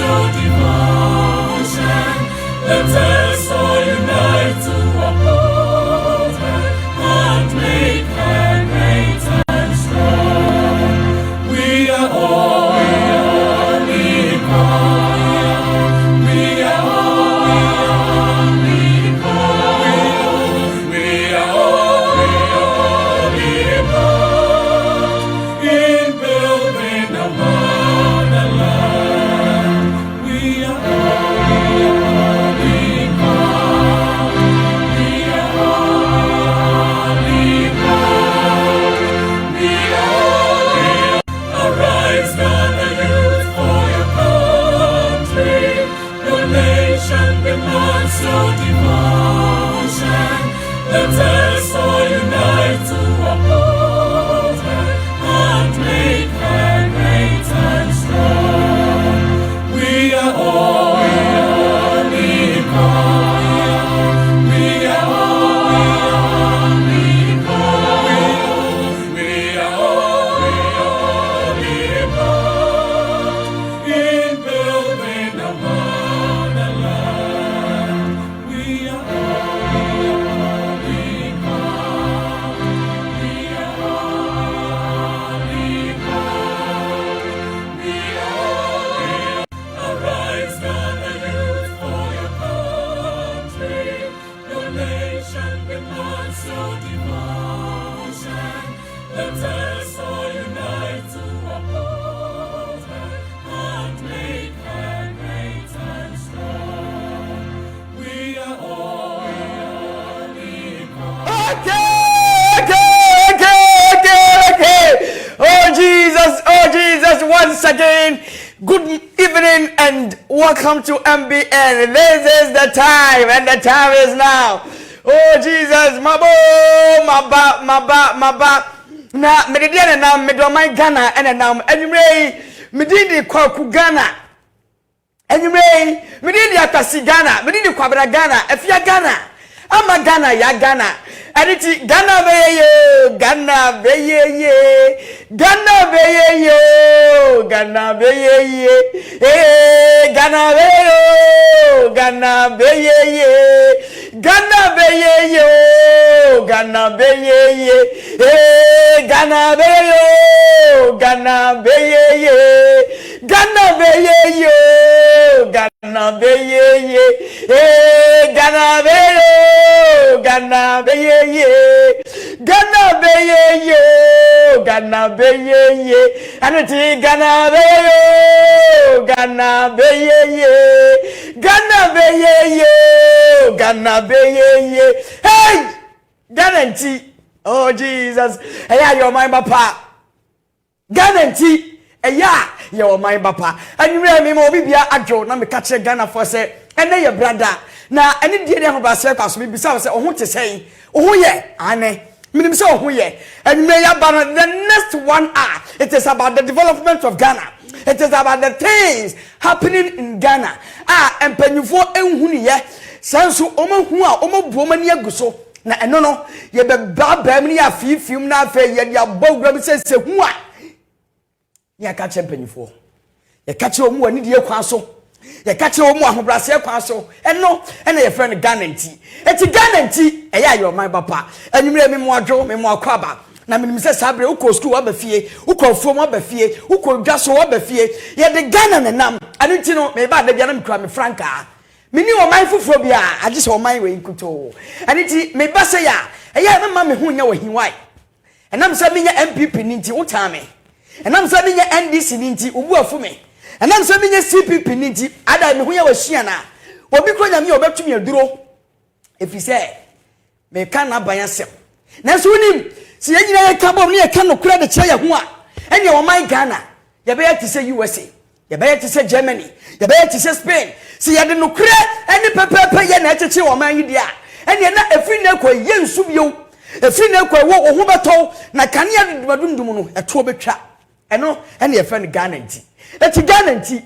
show devotion. Let us all unite to uphold her and make her great and strong. We are all equal. We are all equal. We are all equal in building a motherland. We are all equal. We are all equal. We are all equal. Arise, gather youth for your country. Your nation demands your devotion. Let us all unite to uphold her and make her great and strong. We are all equal. We are all equal. We are all equal in building a motherland. We are all equal. We are all equal. We are all equal. Arise, gather youth for your country. Your nation demands your devotion. Let us all unite to uphold her and make her great and strong. We are all equal. Okay. Oh Jesus, once again, good evening and welcome to MBN. This is the time, and the time is now. Oh Jesus, my ba. Na mediana na medomai Ghana and now anyway, medini kwaku Ghana. Anyway, medini atasi Ghana, medini kwabra Ghana, efia Ghana. Ama Ghana ya Ghana. Aditi Ghana beye yo, Ghana beye ye. Ghana beye yo, Ghana beye ye. Eh, Ghana beye yo, Ghana beye ye. Ghana beye yo, Ghana beye ye. Eh, Ghana beye yo, Ghana beye ye. Ghana beye yo, Ghana beye ye. Eh, Ghana beye yo, Ghana beye ye. Ghana beye yo, Ghana beye ye. Anati Ghana beye yo, Ghana beye ye. Ghana beye yo, Ghana beye ye. Hey, Ghana. Oh Jesus, hey, your mind papa. Ghana. Eya ye o man papa anwure me mo bibia adwo na me ka che Ghana for say ene ye brother na ene die ne ho ba se kwaso me bisa say oho te sei oho ye ane minim say oho ye anwure ya ba the next 1 hour it is about the development of Ghana. It is about the things happening in Ghana. Empanyufo enhunu ye sanso omahu a omabuo mani aguso na eno no ye be ba mi ya fifim na afa ye dia bogura bi se hu a ya ka chempanyufo ye ka che omu ani die kwa so ye ka che omu ahobrase kwa so eno ena ye friend Ghana nti eti Ghana nti eya yo man papa anwumre me mo adwo me mo akwaba na me nimse sabre uko school wa ba fie uko fom wa ba fie uko dwaso wa ba fie ye de Ghana nenam ani nti no me ba da bia na me kura me franka me ni o man fufuro bia agi se o man we nkuto ani nti me ba se ya eya me ma me hu nya wa hinwai enam se me nya MPP ni nti utame enam se me nya NDC ni nti ubu afu me enam se me nya CPP ni nti ada me hu nya wa hia na obi kro nya me obetumi aduro efise me kan na ban asem na so nim si yanyina ye ka bom ne ye ka no kura de kire ye ho a ene o man Ghana ye be ye ti se USA ye be ye ti se Germany ye be ye ti se Spain si ye de no kura ene pepepe ye na echeche o man yi dia ene na efri na kwa ye nsu bio efri na kwa wo ho beto na kane ya dudum no eto betwa eno ene ye friend Ghana nti eti Ghana nti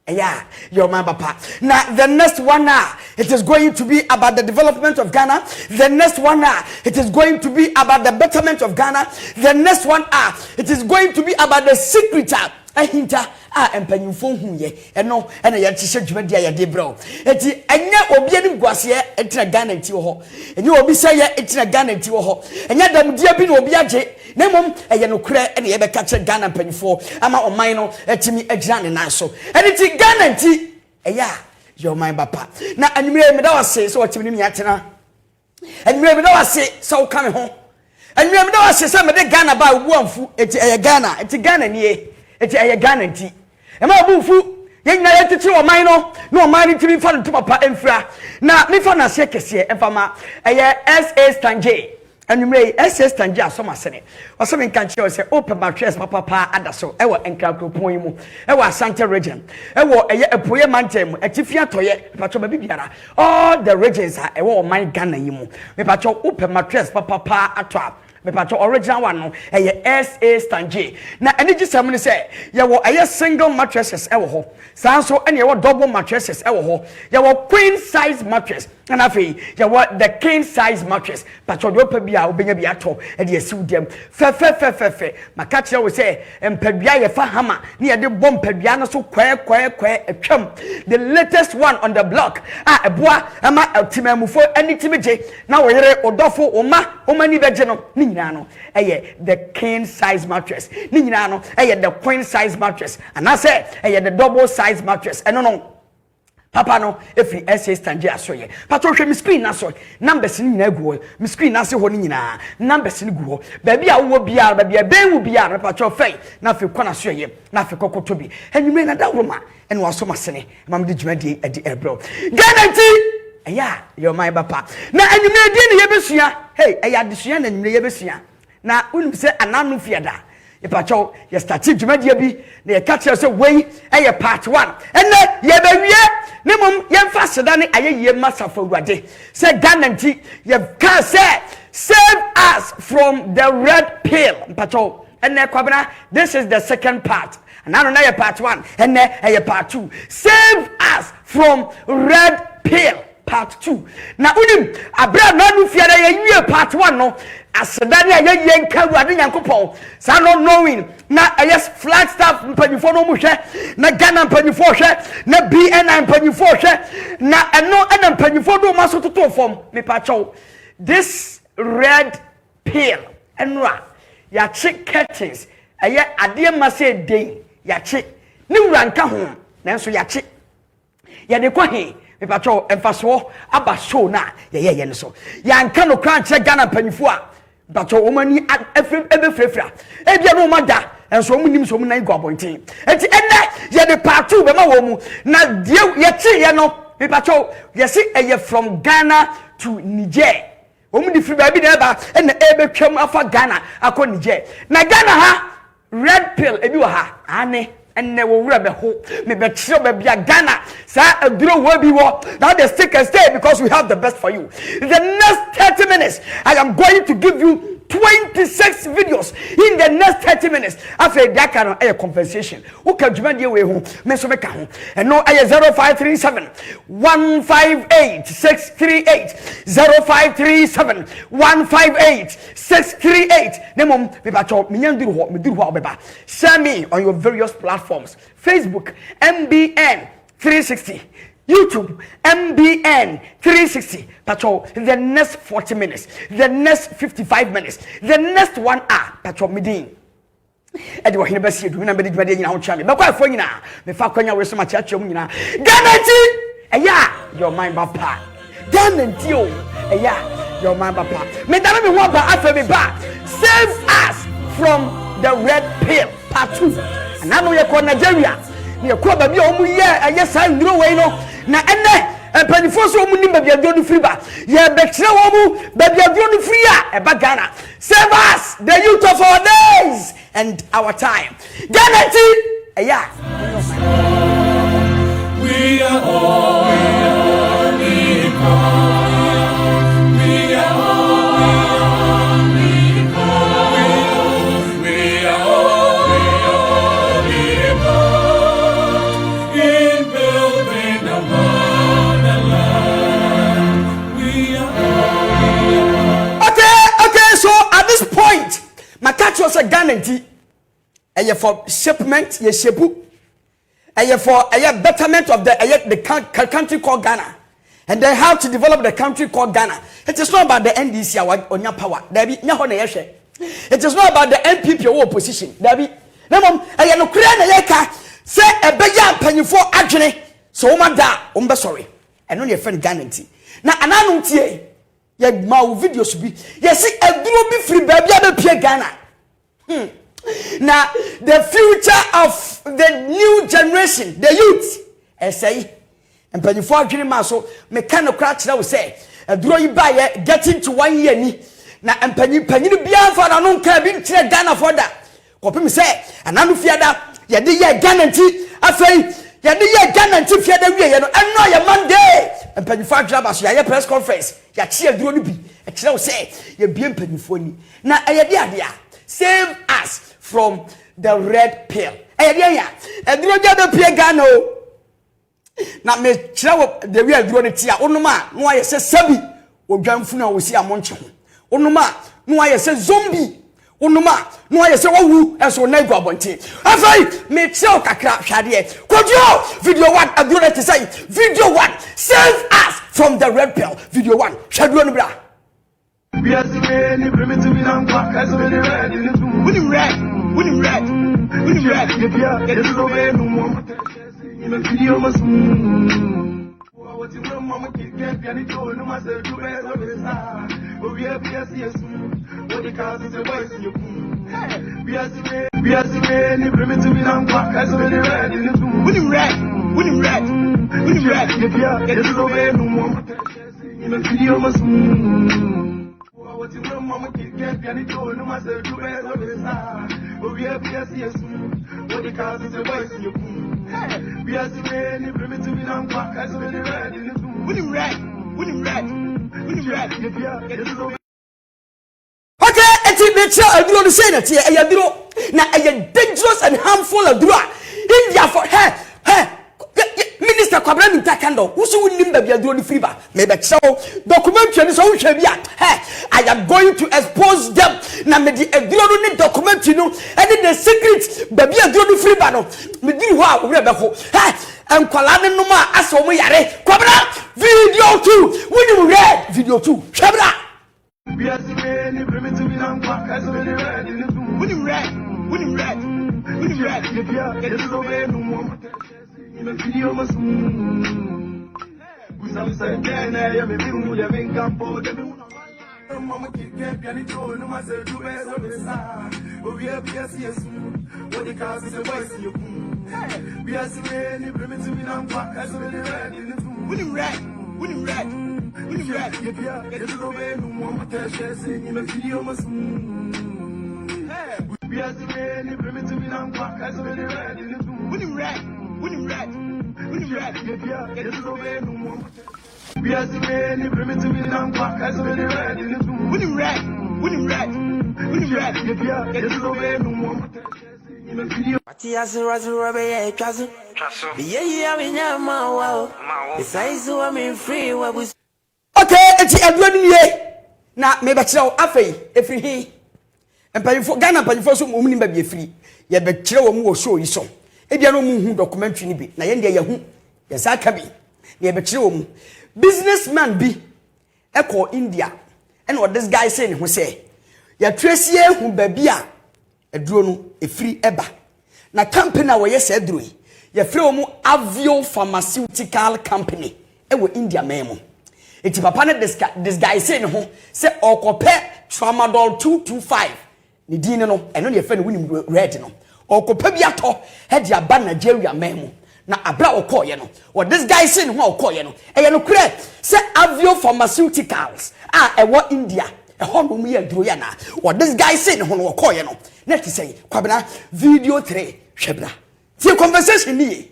yeah, your man papa. Now the next 1 hour, it is going to be about the development of Ghana. The next 1 hour, it is going to be about the betterment of Ghana. The next 1 hour, it is going to be about the secret ahinta a empanyimfo hu ye eno ena ye kyehye dwumadi ya de bro enti enya obi ani guase etina Ghana nti ho enya obi saye etina Ghana nti ho enya damdia bi na obi agye na mom eye no kure ena ye beka kye Ghana mpanyimfo ama oman no etimi agyina ne nan so enti ti Ghana nti eya your mind papa na anwure me da wase so otimi ni atena anwure me da wase so wo ka me ho anwure me da wase so me de Ghana ba wo amfu enti eye Ghana enti Ghana nie enti eye Ghana nti e ma bufu yenya yetiti oman no na oman ni timi fa no papa emfra na me fa na se kese emfama eye SA Stanje anwumre SS Stanje asoma sene osome nka nche se open mattress papa adaso ewo enkrakropon yi mu ewo Asante region ewo eye epoye mantem atifi atoye pacho ba bibiara all the regions are ewo oman Ghana yi mu me pacho open mattress papa atwa me pacho original one no eye SA Stanje na eni gisam ni se ye wo eye single mattresses ewo ho sanso ene ye wo double mattresses ewo ho ye wo queen size mattress and afi ye wo the king size mattress pacho do pa bia obenya bia to e de asiw dem fe maka kire wo se empadua ye fa hama ne ye de bom padua no so kwɛ atwam the latest one on the block eboa ama timamufo ani timije na wo yere odofo oma ni beje no ni nyina no eye the king size mattress ni nyina no eye the queen size mattress and I say eye the double size mattress no papa no efi SA Stanje asoye pato hwe mi screen na so numbers ni nyina gu mi screen na se ho ni nyina numbers ni gu ho ba bia wo bia ba bia ben wo bia pato fei na fe kwana soye na fe kokoto bi enwume na dawroma ene waso masene mam de dwumadi adi ebro Ghana ti eya your my papa na enwume di ne yebesua hey eya desua na enwume yebesua na unum se ananu fiada ipacho ye start dwumadi bi na ye catch say wey eye part 1 ene ye bewie ne mom ye mfa seda ne ayeye masafa urade say Ghana nti ye can say save us from the red pill ipacho ene kwabena this is the second part and now na ye part 1 ene eye part 2 save us from red pill part 2 na unim abra na nu fiada ye wie part 1 no asedane ayeye nka ruade nyankopon sa no knowing na yes flag staff mpanifo no mu hwe na Ghana mpanifo hwe na BN mpanifo hwe na eno ena mpanifo do maso toto fom me pacho this red pill enra ya chick curtains aye ade mase den ya chick ni wranka ho nanso ya chick ya de kwahe me pacho emfaso aba show na ye so ya nka no kran che Ghana mpanifo a bacho omani ebefrefra ebia no mada enso omunim so omunan gwabonten enti enne ye de part 2 be ma wo mu na die ye chi ye no me bacho ye si eye from Ghana to Niger omudi free ba bi na ba enne ebetwam afa Ghana akọ Niger na Ghana ha red pill ebi wa ha ane enne wo wura be ho me be kire be bia Ghana sa aduro wo bi wo now the stick and stay because we have the best for you the next 30 minutes I am going to give you 26 videos in the next 30 minutes after that kind of compensation who can dwumadi we ho me so meka ho and no 0537 158 638 0537 158 638 nemom me ba cho me nyanduru ho obeba share me on your various platforms Facebook MBN 360 YouTube MBN 360 patrol the next 40 minutes the next 55 minutes the next 1 hour patrol midin edi wo hene ba sie du na be di dwade nyina ho chale be kwa fo nyina me fa kwanya we so ma chiachiom nyina Ghana ti eya your mind papa Ghana ti o eya your mind papa me da me ho ba afa me ba save us from the red pill part 2 and I know you ko Nigeria ye ko ba bi o mu ye eye sa nduro we no na ene empanifo so mu nim ba bia do free ba ye be kire wo mu ba bia do free a e ba Ghana save us the youth of our days and our time Ghana ti eya we are all point my catch was a Ghana nti for shipment, ye shepu. For betterment of the country called Ghana. And they have to develop the country called Ghana. It is not about the NDC or your power. It is not about the NPP or opposition. No create say a beya penny for agony. So da sorry. And only a friend guarantee. Now ananu tie ye ma videos be. Yes, a duro be free baby Ghana. Now the future of the new generation, the youth, I say, and penny for agony so mechanical crash now say a duro you buy getting to 1 year ni. Na empanyi bia fa na no nka bi ntire Ghana for da kopim say ananu fiada ye de ye Ghana nti afei ye de ye Ghana nti fiada wie ye no eno ye Monday empanyi fa adwa so ye press conference ya chi aduro no bi e kire wo say ye bia empanyi fo ni na eye de ade a save us from the red pill eye de ya aduro ja be pie Ghana o na me kire wo de wie aduro ne ti a onuma no aye se sabi odwanfu na wo si amonche ho onuma no aye se zombie onuma no aye se wawu enso na igwa bonte afai me tell kakra hwade kojo video 1 aduro te say video 1 save us from the red pill video 1 hwade no bra we are seeing primitive nankwa kaso be red winning red get it over no more in the video must what you know mama can't get it to no myself to be so we are what the cause is a voice in your we are seeing primitive nankwa kaso be red winning red get it over no more in the video must what you know mama can't get it to no myself to be so we are what the cause is a voice in your we are seeing primitive nankwa kaso be red winning red get it over. Okay, eti me tell aduro no say na tie e aduro na e dangerous and harmful aduro India for Minister Kwabena Mintakando who so win ba bia aduro ni free ba me be tell documentary ni so hwe bia I am going to expose them na me di aduro no ni documentary no and the secret ba bia aduro ni free ba no me di ho a wo be ho enkwala ne no ma aso mo yare Kwabena video 2 win red video 2 hwebra we are seeing primitive nankwa kaso be red winning red get it over no more in the video must we say Ghana ya me bimu ya mengambo de mama can't get it to no myself to be so we are what the cause is a voice in your we are seeing primitive nankwa kaso be red winning red get it over no more in the video must we are seeing primitive nankwa kaso be red winning red get it over no more we are seeing primitive nankwa kaso be red winning red get it over no more in the video okay eti adwani ye na me be kire afei efiri hi empanyifo Ghana empanyifo so mumuni ba bi efiri ye be kire wo mu wo show yi so ebia no mu hu documentary ni bi na ye ndie ye hu ye saka bi na ye be kire wo mu businessman bi eko India and what this guy say ne ho say ya trace hu ba bi a aduro no efiri eba na company a wo ye say aduro yi ye frɛ wo mu Avio Pharmaceutical Company ewo India memo eti papa ne this guy say ne ho say okope tramadol 225 ni din no eno ne fe ne wini red no okope bi ato he dia ba Nigeria memo na abra okoye no what this guy say ne ho okoye no eye no kure say Avio Pharmaceuticals ewo India ho no mu ye duro ya na what this guy say ne ho no okoye no na ti say Kwabena video 3 hwebra tie conversation ni.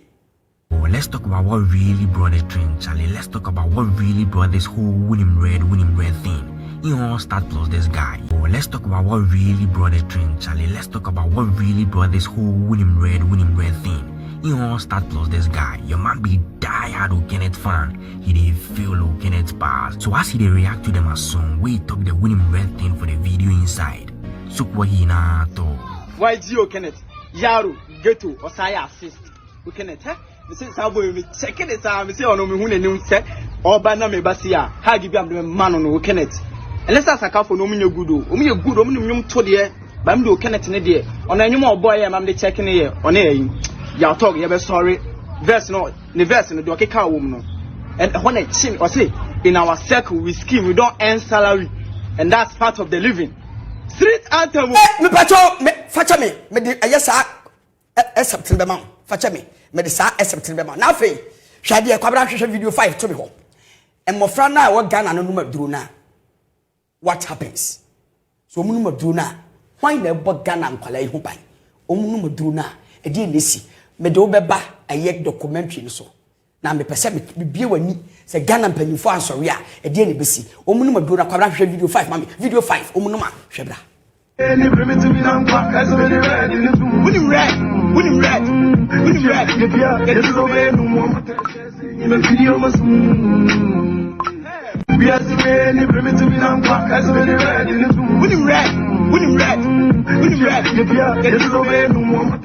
Let's talk about what really brought the trend, Charlie. Let's talk about what really brought this whole winning red thing. You all start plus this guy. Let's talk about what really brought the trend, Charlie. Let's talk about what really brought this whole winning red thing. You all start plus this guy. Your man be die-hard Kenneth fan. He did feel Kenneth pass. So as he dey react to them as song, we talk the winning red thing for the video inside. So what he na to. Why Gio Kenneth? Yaro Geto Osaya assist. We can attack. Me say Sabo me check it out. Me say ono me hu nanim say oba na me basia. Ha give am the man on we can it. Unless as aka for no me good o. O me good o me nnwom to de. Ba me do Kenneth ne de. Ono nnwom oboy ya mam de check ne ye. Ono yi. Ya talk ye be sorry. Verse no, the verse no do keka wo no. And when I chin or say in our circle we scheme, we don't earn salary, and that's part of the living. Street anthem. Me pacho me facha me de ayesa September man. Facha me de sa September man. Now fe hwade e kwabra hwehwe video 5 to me ho. And mofra na wo Ghana no numa duro na. What happens? So mu numa duro na. Why na bo Ghana nkwala yi ho ban? Omu numa duro na e de nesi. Me de obeba aye documentary so. Na me pese me bie wani se Ghana mpanyimfo ansori a e de ne besi. Omu numa duro na kwabra hwehwe video 5 mami. Video 5 omu numa hwebra. Any primitive in as many red in the room. Winning red. Winning red. Winning red. Get it over no more. In a video must we are the any primitive in as many red in the room. Winning red. Winning red. Winning red. Get it over no more.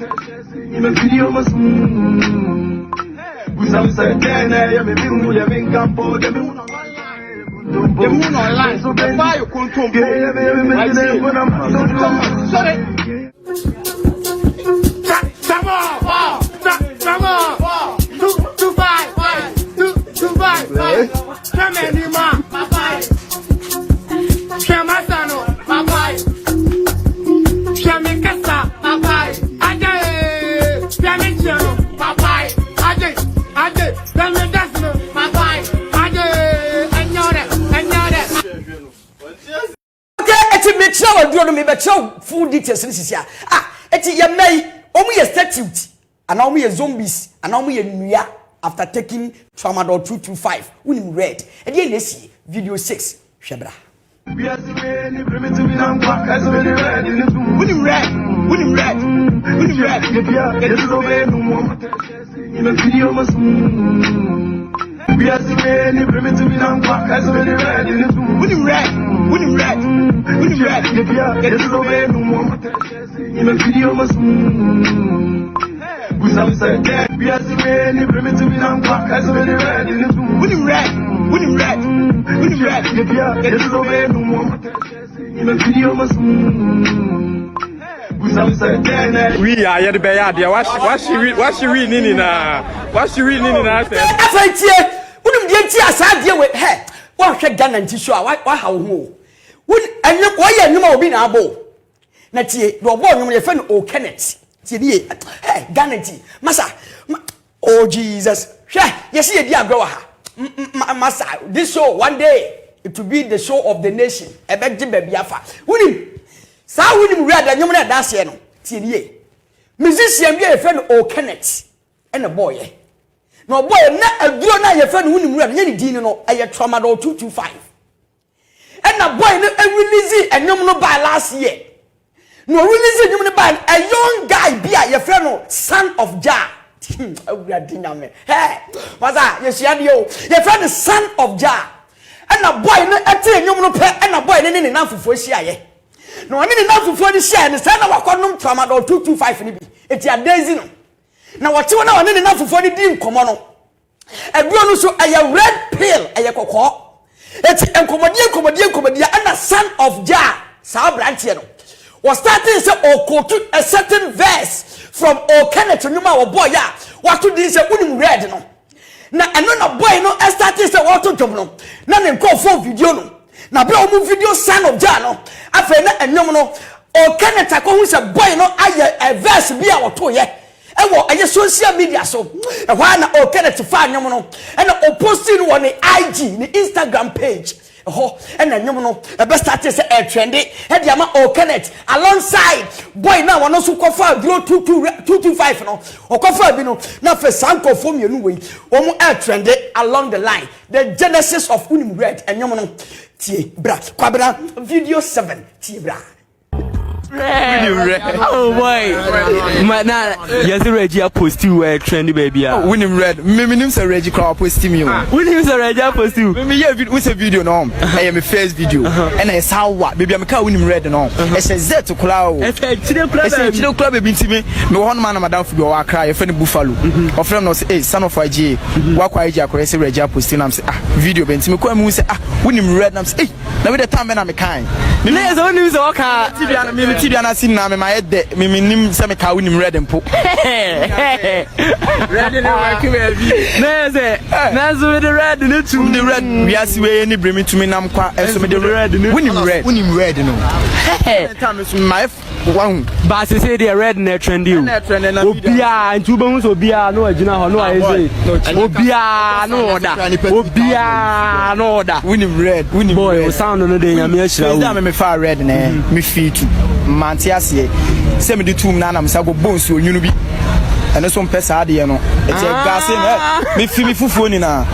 In a video must we say then I am a big living campo. The moon online, so the fire control. Sorry. Come on. 225. Come on, man. Bye-bye. Shamasano. Bye-bye. Shamikasa. Bye-bye. Ajay. Shamichano. Bye-bye. Ajay. Shamidasno. Bye-bye. Me tell you, me tell full details in this year. Eti ye may omu ye statute, and now me ye zombies, and now me ye nuya after taking tramadol 225. Unim red. And ye nesi video 6. Shebra. We are the any primitive in as many red in the room. Winning red. Winning red. Winning red. Get it over no more. In a video must we are the any primitive in as many red in the room. Winning red. Winning red. Winning red. Get it over no more. In a video must we say that we are the any primitive in as many red in the room. Winning red. Winning red. Winning red. Get it over no more. In a video must we are at the Bayard. What's she reading now? What's she reading now? Unim die ti asade we he wo hwe Ghana nti so a wa ha wo ho enne wo ya nyuma obi na abo na tie do obo nyum ye fe no o Kenneth tie die he Ghana nti masa oh Jesus hwe ye se ye di agro ha masa this show one day it will be the show of the nation ebegje baby afa unim sa unim red anyum na da se no tie die musician bi ye fe no o Kenneth ene boy ye no boy na aduro na ye fa no hunim red ye din no aye tramadol 225 and na boy no release enyom no by last year no release enyom no by a young guy bia ye fa no son of Jah awurade nyame hey maza ye sia de o ye fa no son of Jah and na boy no ete enyom no pe and na boy ne nanfofo sia ye no ne nanfofo ni sia ne sa na wakonom tramadol 225 ni bi eti adazi no na wache wona wane ne nafofo ne di nkomo no ebio no so aye red pill aye kokko eti enkomodie ana son of Jah sa branch no was starting say o quote a certain verse from O Kenneth nyuma wo boy ya what to this say unim red no na eno na boy no starting say what to job no na ne nkofo video no na bra o video son of Jah no afa na enyom no O Kenneth akohu say boy no aye a verse bia wo to ye ewo aye social media so why na O Kenneth fa nyom no and o posting on the IG the Instagram page and nyom no e be start say e trend e dey ama O Kenneth alongside boy na wono so kofa 225 no o kofa bi no na fe sanko fo mienu we wo mu e trend along the line the genesis of unim red and nyom no tie bra kwabra video 7 tie bra red. Oh boy. My now yes Reggie post you trendy baby. Win him red. Me name say Reggie crowd post me. Win him say Reggie post you. Me yeah video no. I am my first video. And I saw what baby I'm win him red no. I say Z to crowd. I say chile club baby ntimi. Me one man madam for wa cry e friend Buffalo. Of friend no say hey son of YG. Wa kwa YG akore say Reggie post na say video be ntimi ko am say win him red na say hey na we the time na me kind. Me say win him say waka. Tibia na sin na me my head me nim say me ka win him red mpo. Red no work baby. Na say na so the red no too. The red we are see we any bring me to me nam kwa so me the red win him red no. Time so my one but say the red na trendy obia ntuba hu so obia no agina ho no aye say obia no order win him red boy o sound no dey nyame ahira wo me fa red na me fit manti ase say me the tum na na me say go bones onyunu bi ene so mpesa ade no e tie gas me fi me fufuo ni na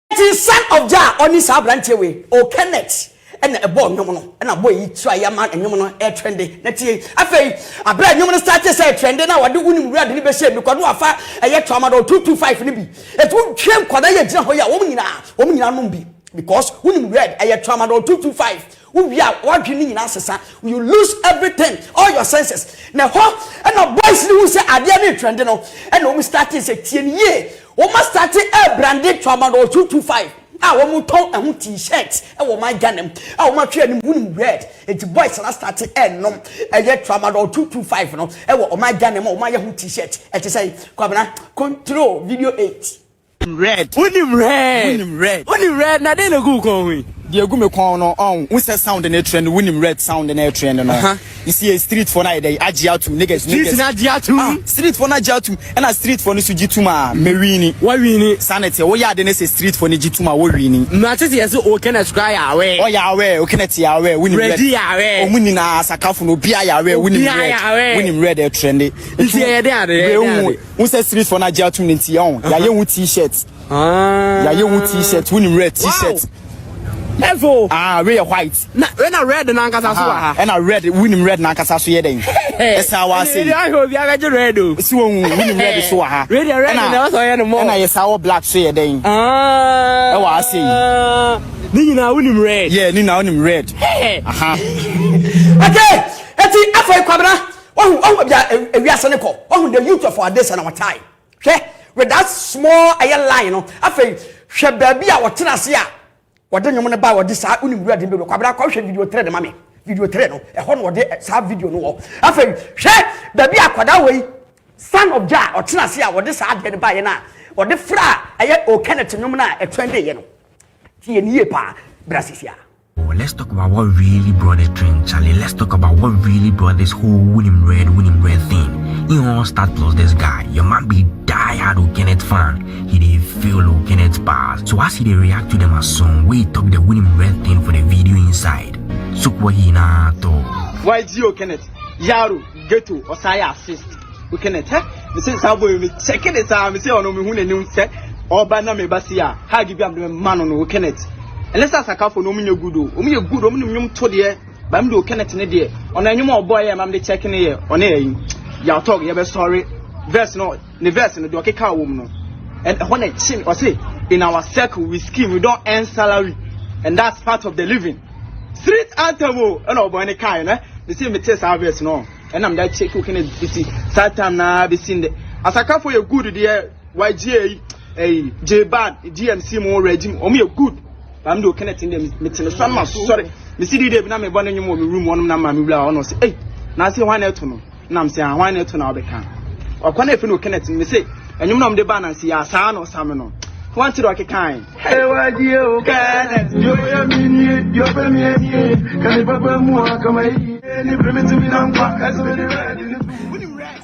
the son of Jah oni sa branche we o Kenneth and a boy no and a boy yi try ya man enyum no e trending na tie afei abra enyum no start say trending na wade unim red ni be say me kwado afa eye tramadol 225 ni bi etu twem kwada ye gina ho ya wo nyina no bi because unim red eye tramadol 225 we are what you need sesa you lose everything all your senses na ho and a boys ni who say ade na trending no and we start say tie ni ye we must start a branded tramadol 225 wo mu ton ehun t-shirt wo my ganem wo ma twa ni wunim red it boys na start enom eye tramadol 225 no wo my ganem wo ma ye hun t-shirt e te say kwabena control video 8 red wunim red na dey na go kon wi the egu me kon no on we say sound na trend wunim red sound na trend no you see a street for na dey agi out niggas street for na agi out and a street for ni su gituma me wini wa wini sanity wo ya de na say street for ni gituma wo wini na tete yes o Kenneth cry awe o ya awe o Kenneth ya awe wunim red awe o muni na sakafu no bia ya awe wunim red e trend e ye dey we say street for na agi out nti ya on ya ye hu t-shirt ya ye hu t-shirt wunim red t-shirt Level. We are white. Na when I red na nkasa so ha. And I red winning red na nkasa so ye den. That's how I say. I hope you are red o. Si won winning red so ha. Red na so ye no more. And I yes our black so ye den. E wa say. Ni na winning red. Yeah, ni na winning red. Okay. Eti afọ ikwabra. Ohu bia ewiase ne ko. Ohu the youth of our days and our time. Okay? With that small air line no. Afọ hwe baabi a wotena se a wode nyom ne ba wode sa unim red be kwabra kwa hwe video 3 de mame video 3 no e ho no wode sa video no wo afei hwe baabi akwada wei son of Jah otena se a wode sa de ne ba ye na wode fra aye o Kenneth nyom na e trend ye no tie ni ye pa brasisia. Let's talk about what really brought the trend, Charlie. Let's talk about what really brought this whole winning red thing. You all start plus this guy. Your man be die-hard Kenneth fan. He did feel Kenneth pass. So as he react to them as song, we talk the winning red thing for the video inside. So what he na to? Why do Kenneth? Yaro, Geto, Osaya assist. We Kenneth, me say sabo me check it out. Me say ono me hu na nim se. Oba na me basia. Ha give am the man no Kenneth. Unless as a couple no me good o me good o me nyum to de ba me do Kenneth ne de ona nyum oboy am dey check ne ye ona yin ya talk ye be sorry verse no the verse no de okeka wo no and when I chin or say in our circle we scheme we don't earn salary and that's part of the living street anthem o na oboy ne kai na they say me test our verse no and am dey check o Kenneth see satan na be seen the as a couple ye good de YG J bad DMC mo regime o me good I'm do Kenneth in them meeting some sorry me see dey na me born nyum o me room one na ma me wura ono say eh na say hwan eto no na am say hwan eto na obeka okwa na efe no Kenneth me say enyum na me dey ba na say asa no sam no hwan ti do kekan hey waji o Kenneth yo ya mini yo pe mi eni kan papa mu akama yi ni primitive mi na nkwa kaso me dey ready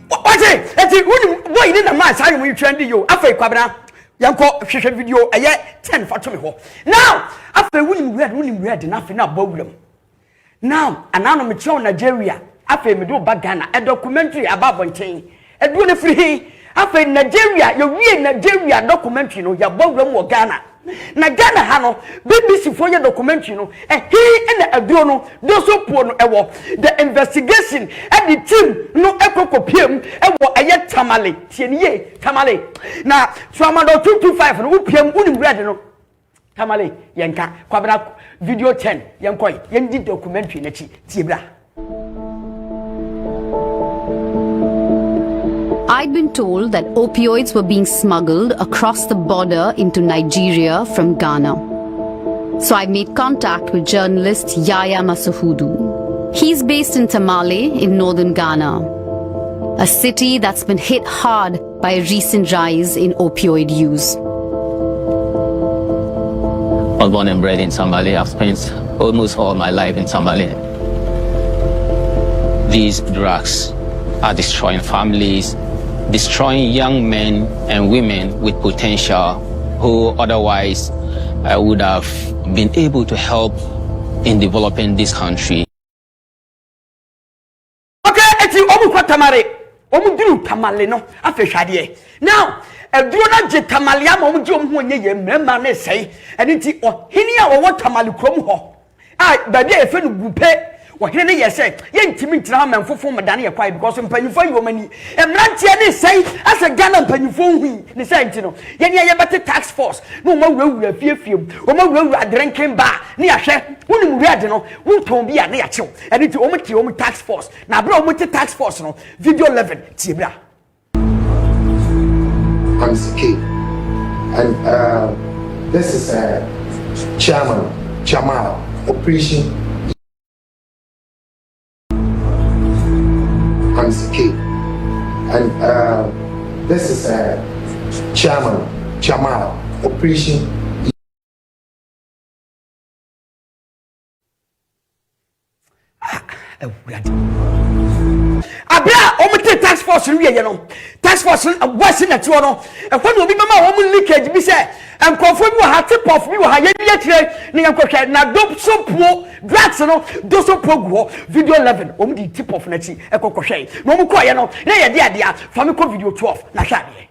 What eti woni boy ni na ma sa you trend yo afai kwabra yanko hwehwe video eye 10 fa to me ho now after winning red na afi na bawuram now anano me chew Nigeria after me do bagana a documentary about bonten e do ne free after Nigeria you wie Nigeria documentary no ya bawuram wo Ghana na Ghana ha no BBC for your documentary no he and aduro no doso po no ewo the investigation and the team no ekokopiem ewo eye tamale tieniye tamale na Tramadol 225 no upiem unim red no tamale yenka kwabra video 10 yenkoy yendi documentary na chi tiebra. I'd been told that opioids were being smuggled across the border into Nigeria from Ghana. So I made contact with journalist Yaya Masuhudu. He's based in Tamale in northern Ghana, a city that's been hit hard by a recent rise in opioid use. I was born and bred in Tamale. I've spent almost all my life in Tamale. These drugs are destroying families, destroying young men and women with potential who otherwise would have been able to help in developing this country. Okay, eti omu kwa tamale. Omu diru tamale no afe hwade. Now, eduro na je tamale ama omu je omu onye ye mrema na sei. Eni ti ohini a wo tamale krom ho. Ah, baby e fe no gupe. Wahine ne yese ye ntimi ntina ha manfofo medane ye kwai because mpanyifo yi womani emrantie ne sei asa Ghana mpanyifo hui ne sei ntino ye ne ye bete tax force no ma wurawura fiefiem o ma wurawura drinking bar ne ahwe wonim read no wonton bi a ne yachew ene ti o mti o tax force na bra o mti tax force no video 11 tie bra. I'm Ski, and this is Chairman Jamal Operation. I'm Ski, and this is Chairman Jamal Operation. Abia omute tax force nwe ye no tax force wasi na ti ono e kwa no bi mama wo mu leakage bi se enkofo bi wo ha tip off bi wo ha ye bi akire ne yankokwe na dope sopo drugs no do sopo go video 11 omu di tip off na ti ekokwohwe no mu ko ye no na ye dia dia fa me ko video 12 na hwa de.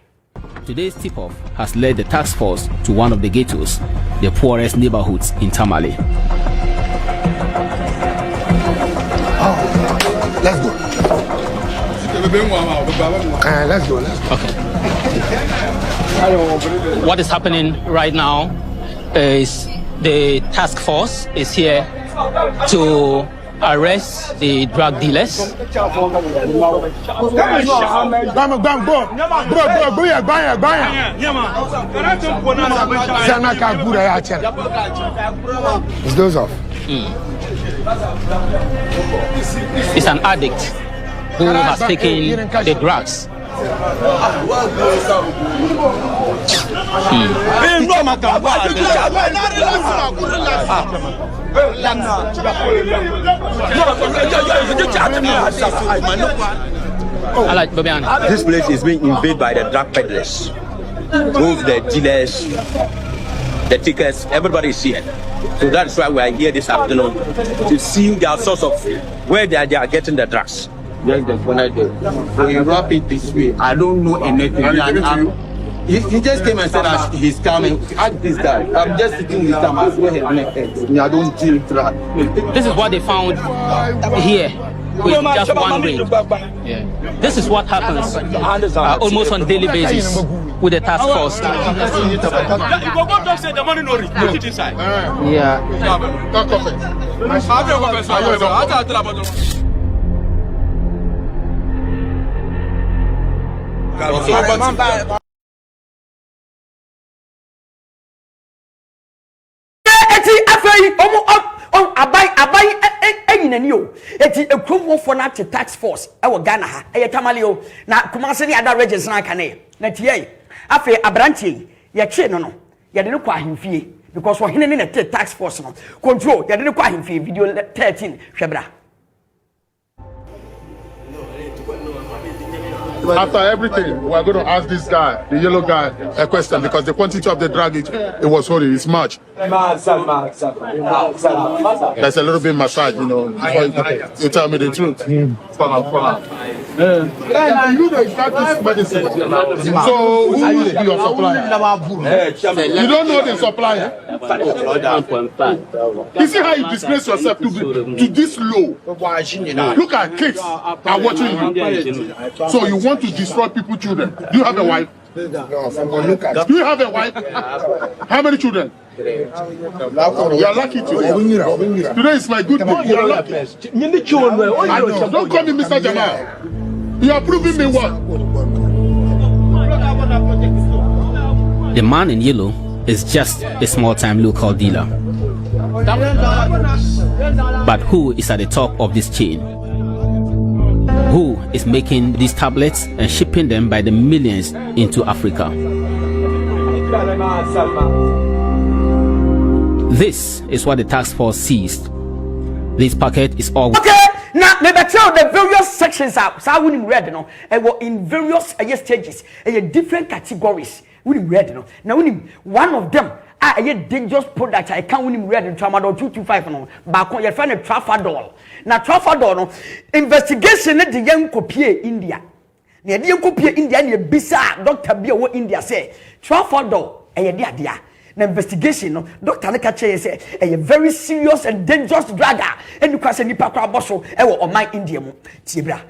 Today's tip-off has led the task force to one of the ghettos, the poorest neighborhoods in Tamale. Let's go. Let's go. Okay. What is happening right now is the task force is here to arrest the drug dealers. It's those off. It's an addict who has taken the drugs. This place is being invaded by the drug peddlers, both the dealers, the tickets, everybody is here. So that's why we are here this afternoon to see their source of where they are getting the drugs. Just the corner there. So you wrap it this way. I don't know anything. He just came and said that he's coming. Ask this guy. I'm just sitting with him. I swear his neck. I don't deal drugs. This is what they found here. With just one ring. Yeah. This is what happens almost on a daily basis with the task force. Yeah. Abai ayinani o eti ekromfo na te tax force e wo Ghana ha e Tamale o na Kumase ne ada regis na kane na tie afi abrantie ye che no ye de kwa ahemfie because ohene ne te tax force no control ye de kwa ahemfie video 13 hwebra. After everything, we are going to ask this guy, the yellow guy, a question because the quantity of the drug it was holding is much. There's a little bit massage, you know. You tell me the truth. You don't practice medicine. So who will be your supplier? You don't know the supplier. You see how you disgrace yourself to this low. Look at kids are watching you. So you want to destroy people's children. Do you have a wife? No, do you have a wife? How many children? You are lucky today. Today is my good day. You are lucky. I know. Don't call me Mr. Jamal. You are proving me what? The man in yellow is just a small-time local dealer. But who is at the top of this chain? Who is making these tablets and shipping them by the millions into Africa? This is what the task force seized. This packet is all. Okay, now maybe tell the various sections out. So I wouldn't read no. And we're in various stages, different categories. We read no. Now one of them. A dangerous product I can't win red and tramadol 225 no back on your friend Tramadol. Now Tramadol no investigation the young copy India. The young copy India and bisa Dr. Bio India say Tramadol dia. The investigation no Dr. Nekache say a very serious and dangerous drug and you can say nipa kwa boso on my India mo tibra.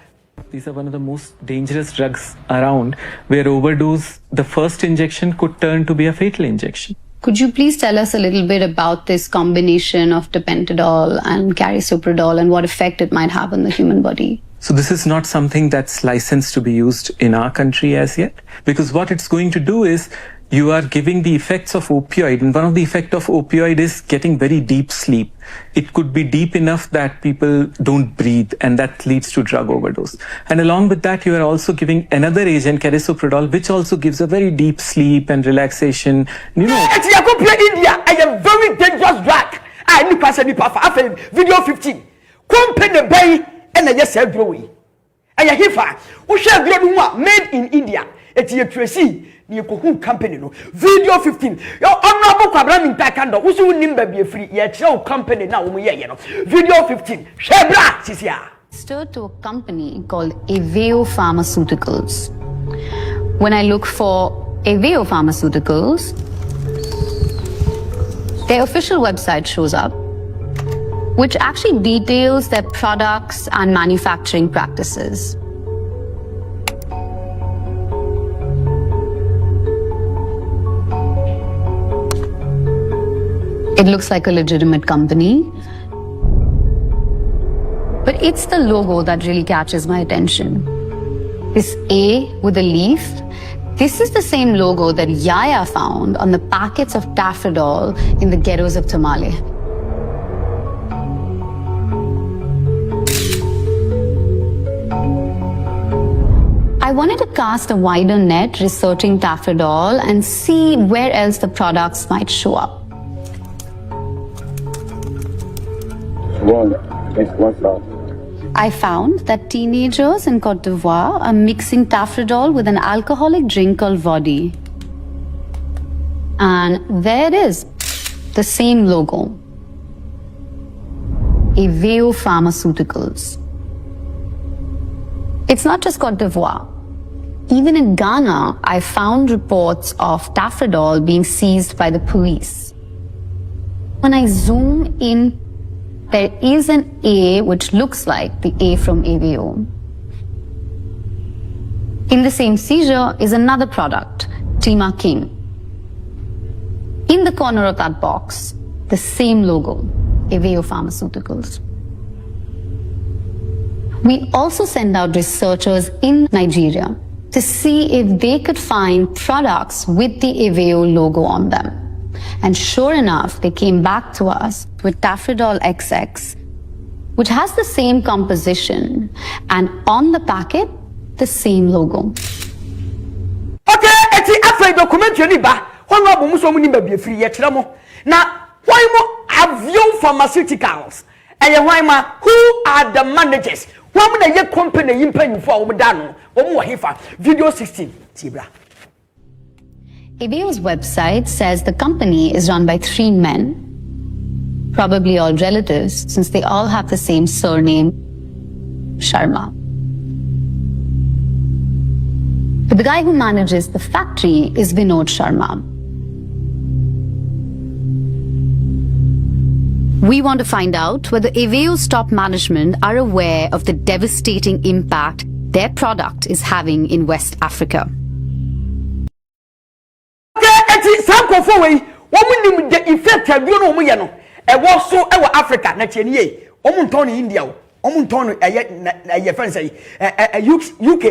These are one of the most dangerous drugs around where overdose the first injection could turn to be a fatal injection. Could you please tell us a little bit about this combination of tapentadol and carisoprodol and what effect it might have on the human body? So this is not something that's licensed to be used in our country as yet, because what it's going to do is you are giving the effects of opioid, and one of the effects of opioid is getting very deep sleep. It could be deep enough that people don't breathe, and that leads to drug overdose. And along with that, you are also giving another agent, carisoprodol, which also gives a very deep sleep and relaxation. You know, India, I am very dangerous drug. I need to say video 15. Company bay and I just said growing. I hear who shall grow made in India. It's a Tracy. Company no video 15 your honorable Abraham Takando who should nimba be free yet show company now video 15 shebra sisia Registered to a company called Aveo Pharmaceuticals. When I look for Aveo Pharmaceuticals, their official website shows up, which actually details their products and manufacturing practices. It looks like a legitimate company, but it's the logo that really catches my attention. This A with a leaf, this is the same logo that Yaya found on the packets of Tafrodol in the ghettos of Tamale. I wanted to cast a wider net researching Tafrodol and see where else the products might show up. I found that teenagers in Côte d'Ivoire are mixing Tafrodol with an alcoholic drink called Vodi. And there it is, the same logo. Aveo Pharmaceuticals. It's not just Côte d'Ivoire. Even in Ghana, I found reports of Tafrodol being seized by the police. When I zoom in, there is an A which looks like the A from Aveo. In the same seizure is another product, Tima King. In the corner of that box, the same logo, Aveo Pharmaceuticals. We also send out researchers in Nigeria to see if they could find products with the Aveo logo on them. And sure enough, they came back to us with Tafrodol XX, which has the same composition, and on the packet, the same logo. Okay, it's after documentary ba. Honorable Muso muni be free yet ramo. Now, why more Aveo Pharmaceuticals? And who are the managers? Why would a company in paying for Obadano or Mohifa? Video 16, Tibra. Aveo's website says the company is run by 3 men, probably all relatives, since they all have the same surname, Sharma. But the guy who manages the factory is Vinod Sharma. We want to find out whether Aveo's top management are aware of the devastating impact their product is having in West Africa. The effect of Africa, India, UK,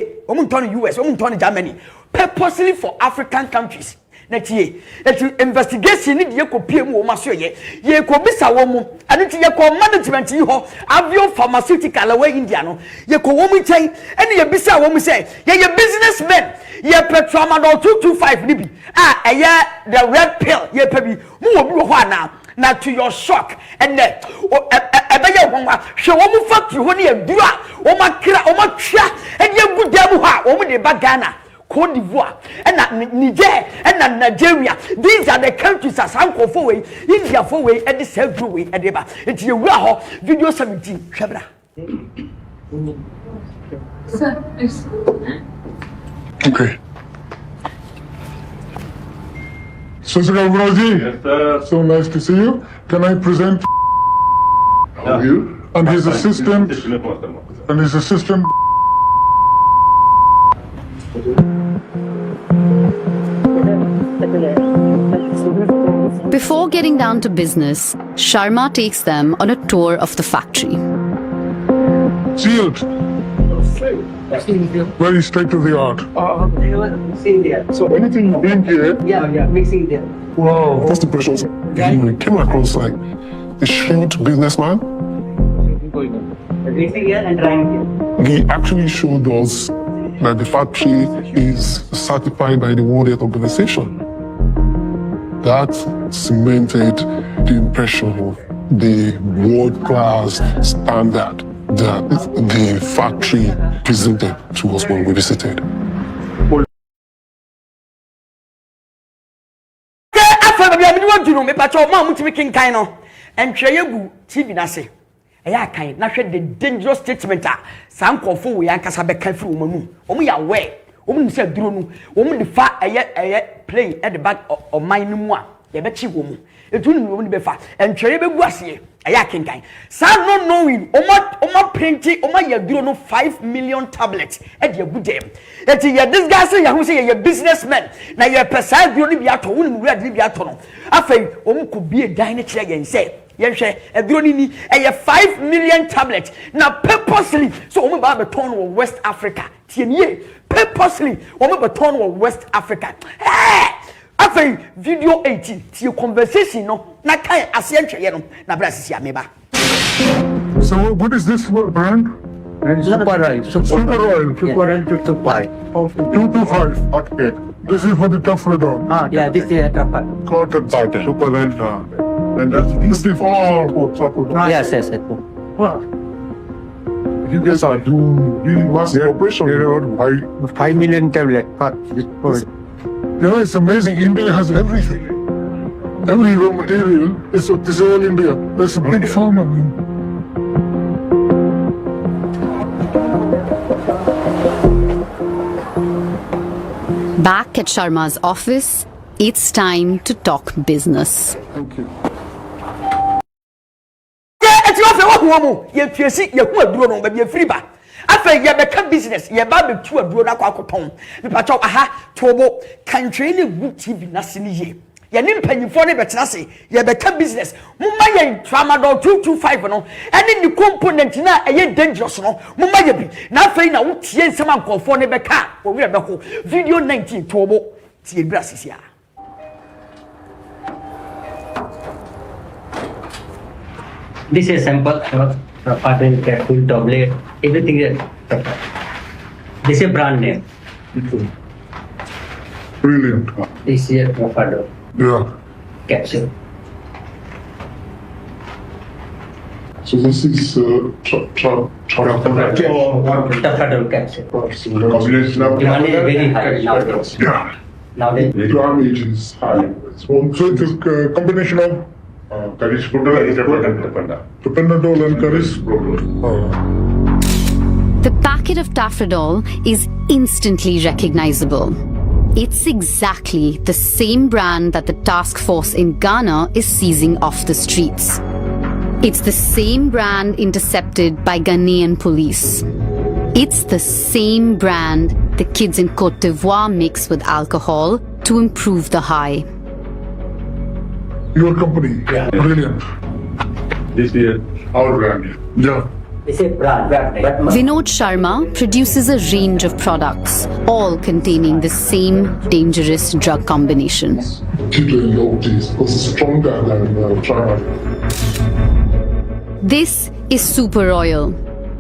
US, Germany, purposely for African countries. Investigation need ye ko pie mu o maso ye ko bisa wo mu anu ti ye ko management yi ho avio pharmaceutical away India no ye ko wo mu chen ene ye bisa wo mu say ye businessmen ye petramadol 225 ni bi the red pill ye pa bi mu wo bi ho ana na to your shock and ebeye wonwa hwe wo mu factory ho ne ye dura wo makra wo matwa ene ye gudamu ha wo mu de ba Ghana, Cote d'Ivoire, and Niger, and Nigeria. These are the countries as Uncle for India for way, and the self way, and the it's your video 17. Shabra. Sir, please. Okay. So, yes, so nice to see you. Can I present you and his assistant? And his assistant. Before getting down to business, Sharma takes them on a tour of the factory. Sealed. Very straight to the art. So anything you bring here? Yeah, mixing there. Wow, first impressions. He came across like a shrewd businessman. Mixing here and drying here. He actually showed us that the factory is certified by the World Health Organization. That cemented the impression of the world-class standard that the factory presented to us when we visited. The dangerous statement Sanko we ankasa beka free woman. Omu ya aware. Omu say drone. Omu the fa plane at the back of mine mu a ye be chi womu. Etunu omu be fa. Entwere be gu ase. Eya kenkan. San no knowing omo printing omo ya drone 5 million tablets at ye gu dem. Eti ye this guy say ya say ye businessman. Na ye pesa drone bi ato wonu wura bi ato no. Afei omu ko bi e dan ne kire ye say Yenshe, a drone a 5 million tablets. Now, purposely, so we have a ton of West Africa. Tienye, purposely, we have a ton of West Africa. Hey! After video 18, your conversation, no, na kai asienche yeno, na brasisi ameba. So, what is this brand? Super oil. Super oil. Super oil 225. 225. Okay. This is for the tough dog. Yeah, this is a tough one. Cotton. Super oil. And that's this all for chocolate. Yes. Wow. You guys are doing really massive operation. 5 million tablet. It's amazing. India has everything. Every raw material is all India. That's a big farmer. Back at Sharma's office, it's time to talk business. Thank you. Ye piesi ye hu aduro no ba bi free ba afa ye beka business ye ba be tu aduro na kwakoton me pa chaw aha tobo country ne good TV na se ne ye ye ne mpanyifo ne betena se ye beka business mumma ye tramadol 225 no ene ni component na eye dangerous no mumma ye bi na afa na wo tie nsem ankofo ne beka wo wi be ko video 19 tobo tie bra sisia. This is sample pattern capsule tablet, everything is this is brand name. Brilliant. This is Mofado. Yeah. Capsule. So this is Mofado capsule. Demand is very high nowadays. Yeah. Nowadays. The damage is high. So it is a combination of Karis, Tupendadol and Karis. The packet of Tafrodol is instantly recognizable. It's exactly the same brand that the task force in Ghana is seizing off the streets. It's the same brand intercepted by Ghanaian police. It's the same brand the kids in Côte d'Ivoire mix with alcohol to improve the high. Your company, brilliant. This is our brand. Yeah. Vinod Sharma produces a range of products, all containing the same dangerous drug combination. Keep it low, please, because it's stronger than China. This is Super Oil.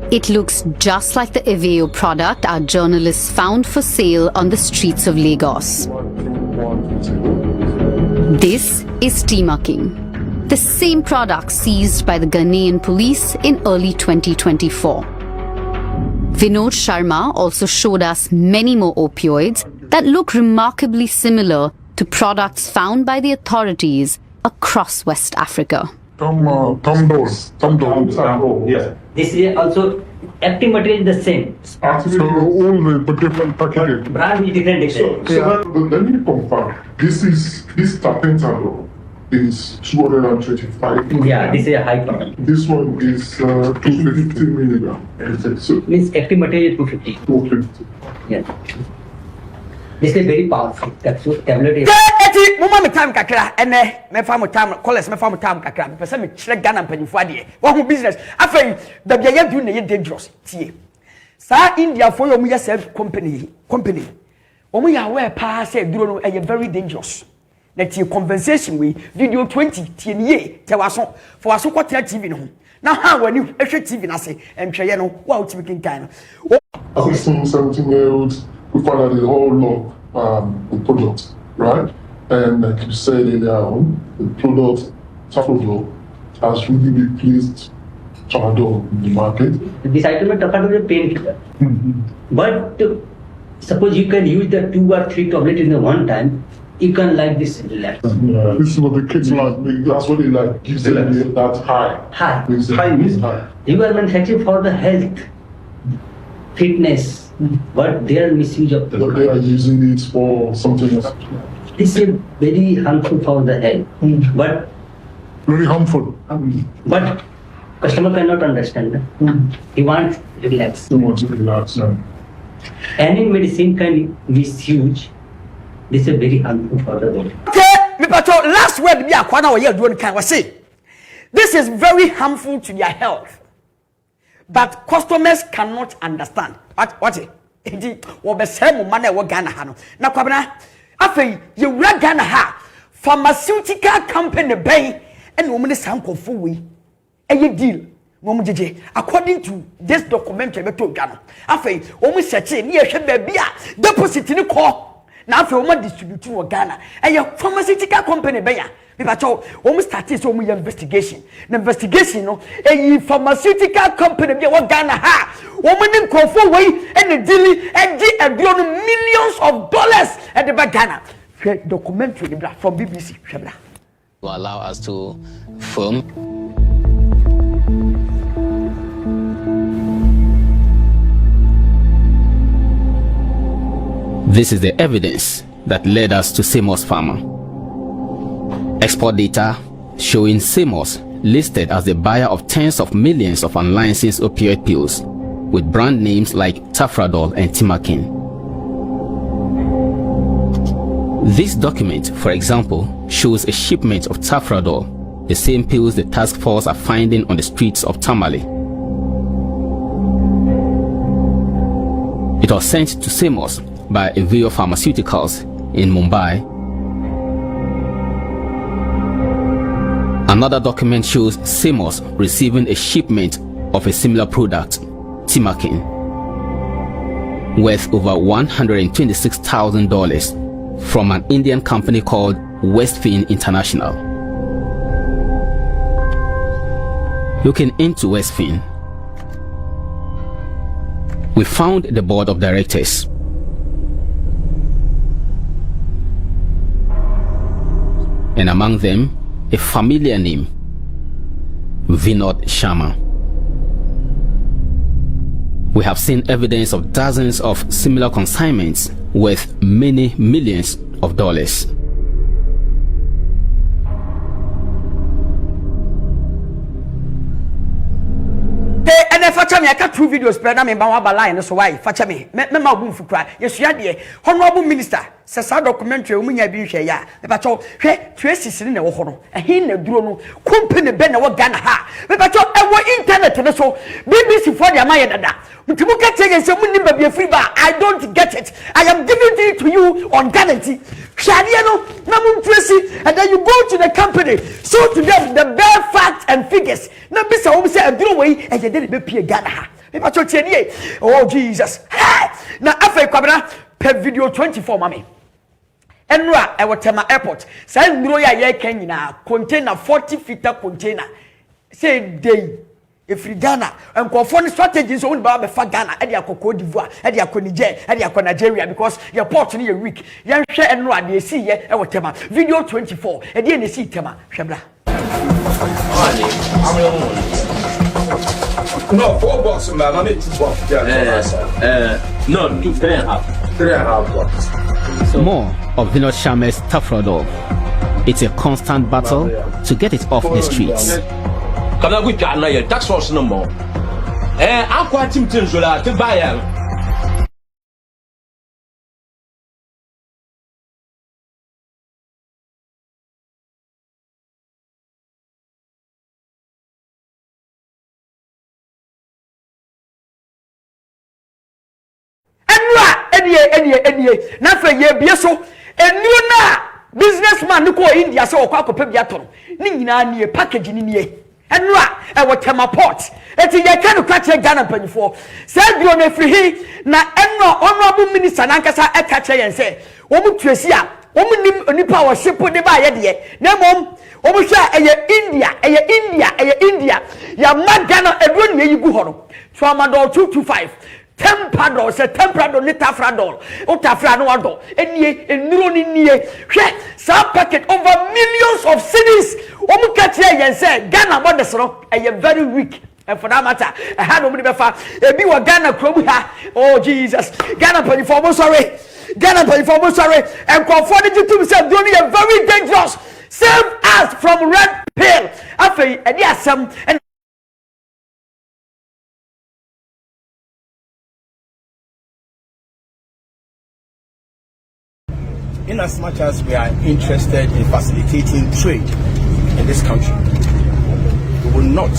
It looks just like the Eveo product our journalists found for sale on the streets of Lagos. This is Timaking, the same product seized by the Ghanaian police in early 2024. Vinod Sharma also showed us many more opioids that look remarkably similar to products found by the authorities across West Africa. Yes. This is also active material is the same. So only but different packaging. Brand is different. So let me confirm. This tapentadol is 225. Yeah, this is a high product. This one is 250 milligram. So means active material is 250. 250. Yeah. This is very powerful. Capsule tablet is. Eti mama me time kakra ene me fa mo time collect me fa mo time kakra me pese me kire Ghana mpanyifo ade wo ho business afei da bia ya du na ye dangerous tie sa India for you yes company omo ya we pa say duro no e very dangerous na tie compensation we video 20 tie ne ye te waso for waso kwota TV no ho na ha wani ehwe TV na se entweye no wa utimi kinkan no after 17 years we found out the whole lot the product, right? And like you said earlier on, the product, Tafrodol, has really replaced Tramadol in the market. This item is Tafrodol is a painkiller. But suppose you can use the 2 or 3 tablets in the one time, you can like this relax. Yeah, this is what the kids like. That's what they like. Gives them that high. High. High means high. You are manufacturing for the health, fitness, but they are misuse of the. But they are using it for something else. This is very harmful for the health, but very harmful. But customer cannot understand that. He wants relax. He wants to relax. Yeah. Any medicine can misuse. This is very harmful for the body. Okay, me pato last word be akwa na we do kan we say this is very harmful to their health, but customers cannot understand. What edi wo be say mo man e wo Ghana ha no na kwabena afei ye wura Ghana ha pharmaceutical company ben and wo ne sankofo we eye deal no mo jeje according to this documentary be to Ghana afei wo mo search ne ye hwe ba bia deposit ni ko na afei wo mo distribute wo Ghana eye pharmaceutical company ben ya Pipacho, we started so much investigation. The investigation, no, a pharmaceutical company, what Ghana ha, woman in control way, and the deal, and millions of dollars at the back Ghana. Documentary from BBC. To allow us to film. This is the evidence that led us to Samos Pharma. Export data showing Samos listed as the buyer of tens of millions of unlicensed opioid pills with brand names like Tafrodol and Timaking. This document, for example, shows a shipment of Tafrodol, the same pills the task force are finding on the streets of Tamale. It was sent to Samos by Eveo Pharmaceuticals in Mumbai. Another document shows Samos receiving a shipment of a similar product, Timaking, worth over $126,000 from an Indian company called Westfin International. Looking into Westfin, we found the board of directors. And among them, a familiar name, Vinod Sharma. We have seen evidence of dozens of similar consignments worth many millions of dollars. And if I tell me, I got 2 videos, but I'm in Bawaba line, so why? Fatcha me, Memma Boom for cry. Yes, you are the Honorable Minister, says our documentary, when you share, yeah. But all, Tracy in the Ohono, and he in the Bruno, company Ben or Ghana ha. But our internet and so BBC for the Maya. But you can take and say, be a free bar. I don't get it. I am giving it to you on guarantee. Shadiano, Namun Tracy, and then you go to the company, show to them the bare facts and figures. Now, Mr. Home said, "Do away," and you didn't be a Ghana. Oh, Jesus. Now, after Kabana, per video 24, mommy. Enra, I will tell my airport. Say, Noya, Kenya, container 40 feet container. Say, day. If you Ghana and conform strategies owned by Ghana, and your Cote d'Ivoire, and your Niger, and your Nigeria, because your port in your week. Young share and run, they see ye, our tema. Video 24, and then they see tema. Shabla. No, 4 boxes, man. I need 2 boxes. No, 3.5. 3.5 boxes. More of Vinod Sharma's Tafrodol. It's a constant battle to get it off the streets. Come on, we can't know tax force no more. I'm quite tempted to buy them. Nothing ye be so. And you na businessman who go India so kwa ko pebiaton. Ni nyina nie package ni nie. Enra e wo tema port. Eti ye kan kwa che Ghana panifo. Say bi on afiri na enra honorable minister nankasa e ka che yen say wo mu tuesi a wo mu nim onipa wo ship de ba ye de. Na mom wo mu hwa eye India. Ya magana edro ne yigu ho no. So amado 225. Tempadol, say tempadol, ni tafradol. O tafrano ado. Enie, enuro ni nie. Some packet over millions of cities. Omu katia yen say Ghana borders no. Eye very weak. And for that matter, I had nobody befa. Ebi wa Ghana kromu ha. Oh Jesus, Ghana paniformo sorry. And conform the to say don't are very dangerous. Save us from red pill. After edi asem and in as much as we are interested in facilitating trade in this country, we will not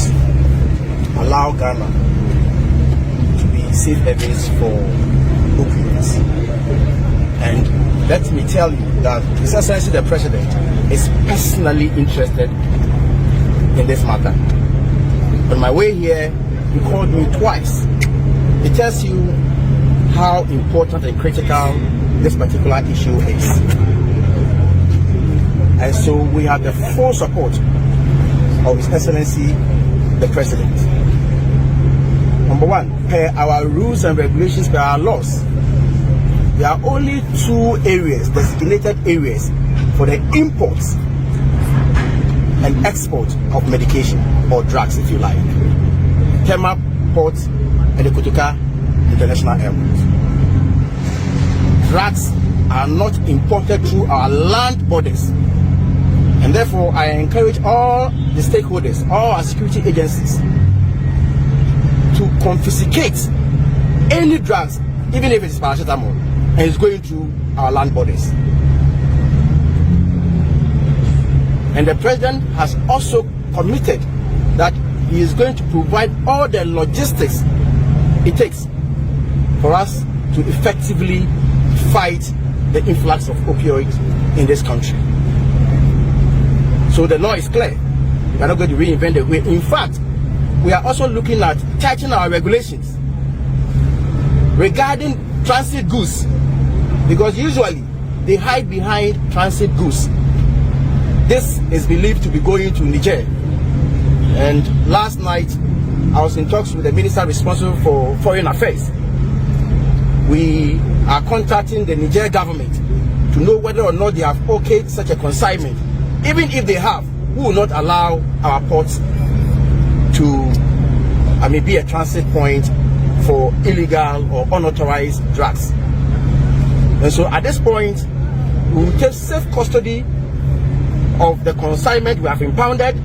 allow Ghana to be safe havens for opioids. And let me tell you that His Excellency the President is personally interested in this matter. On my way here, he called me twice. It tells you how important and critical this particular issue is. And so we have the full support of His Excellency the President. Number one, per our rules and regulations, per our laws, there are only 2 areas, designated areas, for the import and export of medication or drugs, if you like. Tema Port and the Kotoka International Airport. Drugs are not imported through our land borders, and therefore I encourage all the stakeholders, all our security agencies, to confiscate any drugs, even if it's paracetamol, and it's going through our land borders. And the President has also committed that he is going to provide all the logistics it takes for us to effectively fight the influx of opioids in this country. So the law is clear. We are not going to reinvent the wheel. In fact, we are also looking at tightening our regulations regarding transit goods, because usually they hide behind transit goods. This is believed to be going to Niger. And last night, I was in talks with the minister responsible for foreign affairs. We are contacting the Niger government to know whether or not they have okayed such a consignment. Even if they have, we will not allow our ports to be a transit point for illegal or unauthorized drugs. And so at this point, we will take safe custody of the consignment we have impounded,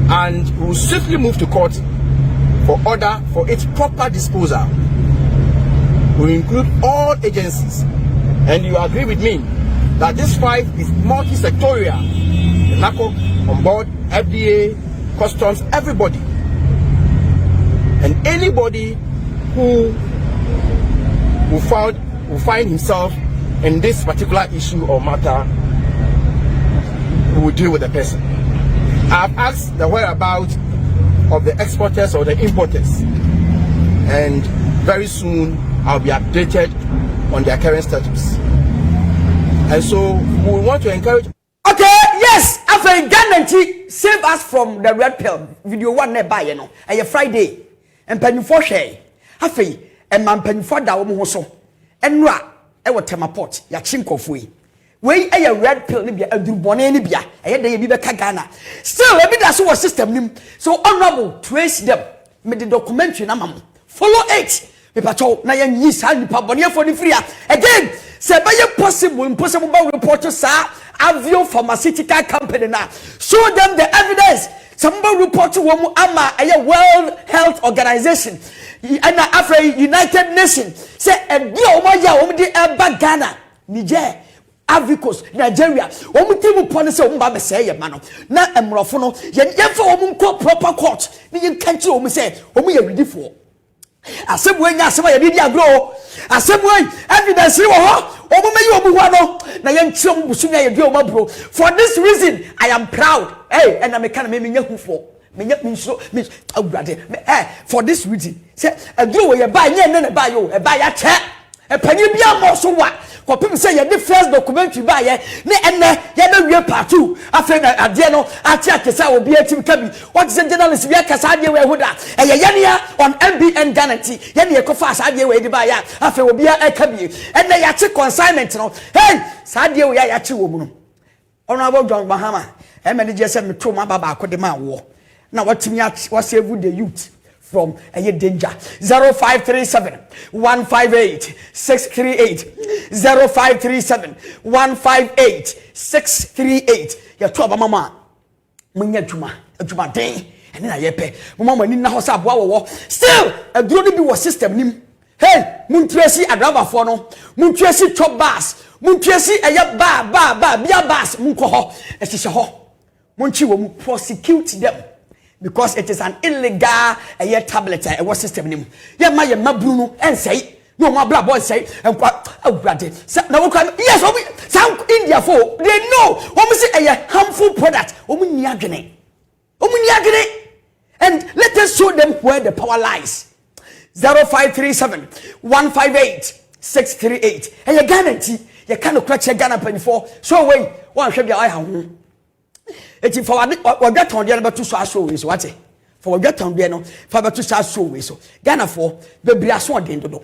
and we will swiftly move to court for order for its proper disposal. We will include all agencies, and you agree with me that this fight is multi-sectorial. The NACO on board, FDA, customs, everybody. And anybody who will find himself in this particular issue or matter, we will deal with the person. I have asked the whereabouts of the exporters or the importers, and very soon I'll be updated on their current status. And so we want to encourage. Okay, yes, after Ghana save us from the red pill video one nearby, you know, a Friday, and penny for share. After a man penny for that woman so, and ra, I will tell my pot, ya chinko fui. Way a red pill, Libya, a do bonne Libya, a day be the Ghana. Still, a bit as our system, so honorable, trace them, made the documentary, namam. Follow it. Patrol, na yan yi sa nipa bone for the free again. Say by impossible by reporters sir Avio pharmaceutical company now. Show them the evidence. Somebody report to woman ama a World Health Organization and Afro United Nations. Say a deal the Ghana, Niger, Africa, Nigeria. Team policy say mano. Na emrofono yen for proper court. Ni can't you say ready for. Asem when asem ya bibia grow asem when evidence wo ho omumeyi obuwa na ye nkyem busunya ye dio mabro. For this reason I am proud. Hey, and I can me nya hufo me nya nso me awurade for this reason say aduo ye ba nye ne ba yo e ba ya che e panyi bia mo so wa kopim say ye the first documentary ba ye ne enne ye na wie part 2 afa na ade no ati akesa obi atim kabi what is the journalist we akasa ade we hoda ye yania on MBN guarantee ye ne ekofa ade we di ba ya afa obi akabi enne ya che consignment no hey sa ade we ya che wo mu no honorable John Bahama e me je se meto ma baba akode ma wo na watimi was save the youth from a danger. 0537 158 638 0537 158 638. Ya to aba mama munya djuma den ene na yepe mama ni na hosa aboa wo still aduro ni bi wo system nim. Hey muntresi adrava fo no muntresi top bus muntresi eye ba bia bus munko ho esise ho munchi wo mu prosecute them because it is an illegal tablet system nim. Ye ma ye mabru no ensei no mo bla boy say enko awurade na wo kan yes obi san India for they know what say harmful product omu ni adwene and let us show them where the power lies. 0537 158 638 and you guarantee you cannot catch Ghana penny for so way one should be I have eti for we get on there to so we so what for we get on there no for to so we so Ghana for bebre aso den dodo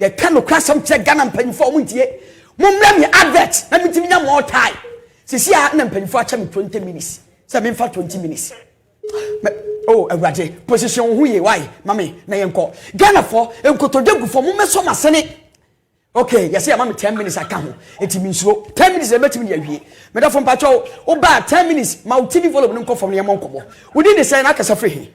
ye can crash some check Ghana penny for muntie mumra me advert na mitimi nya more time sisi a na penny for acha me 20 minutes say me for 20 minutes oh awurade position hu ye why mami na ye nko Ghana for enkotodagu for mumeso masene. Okay, yes, I'm 10 minutes. I can't. It means 10 minutes. I bet me a Meda from Patrol. Oh, bad 10 minutes. My TV volume don't come from the Monkobo. We did the same. I can suffer him.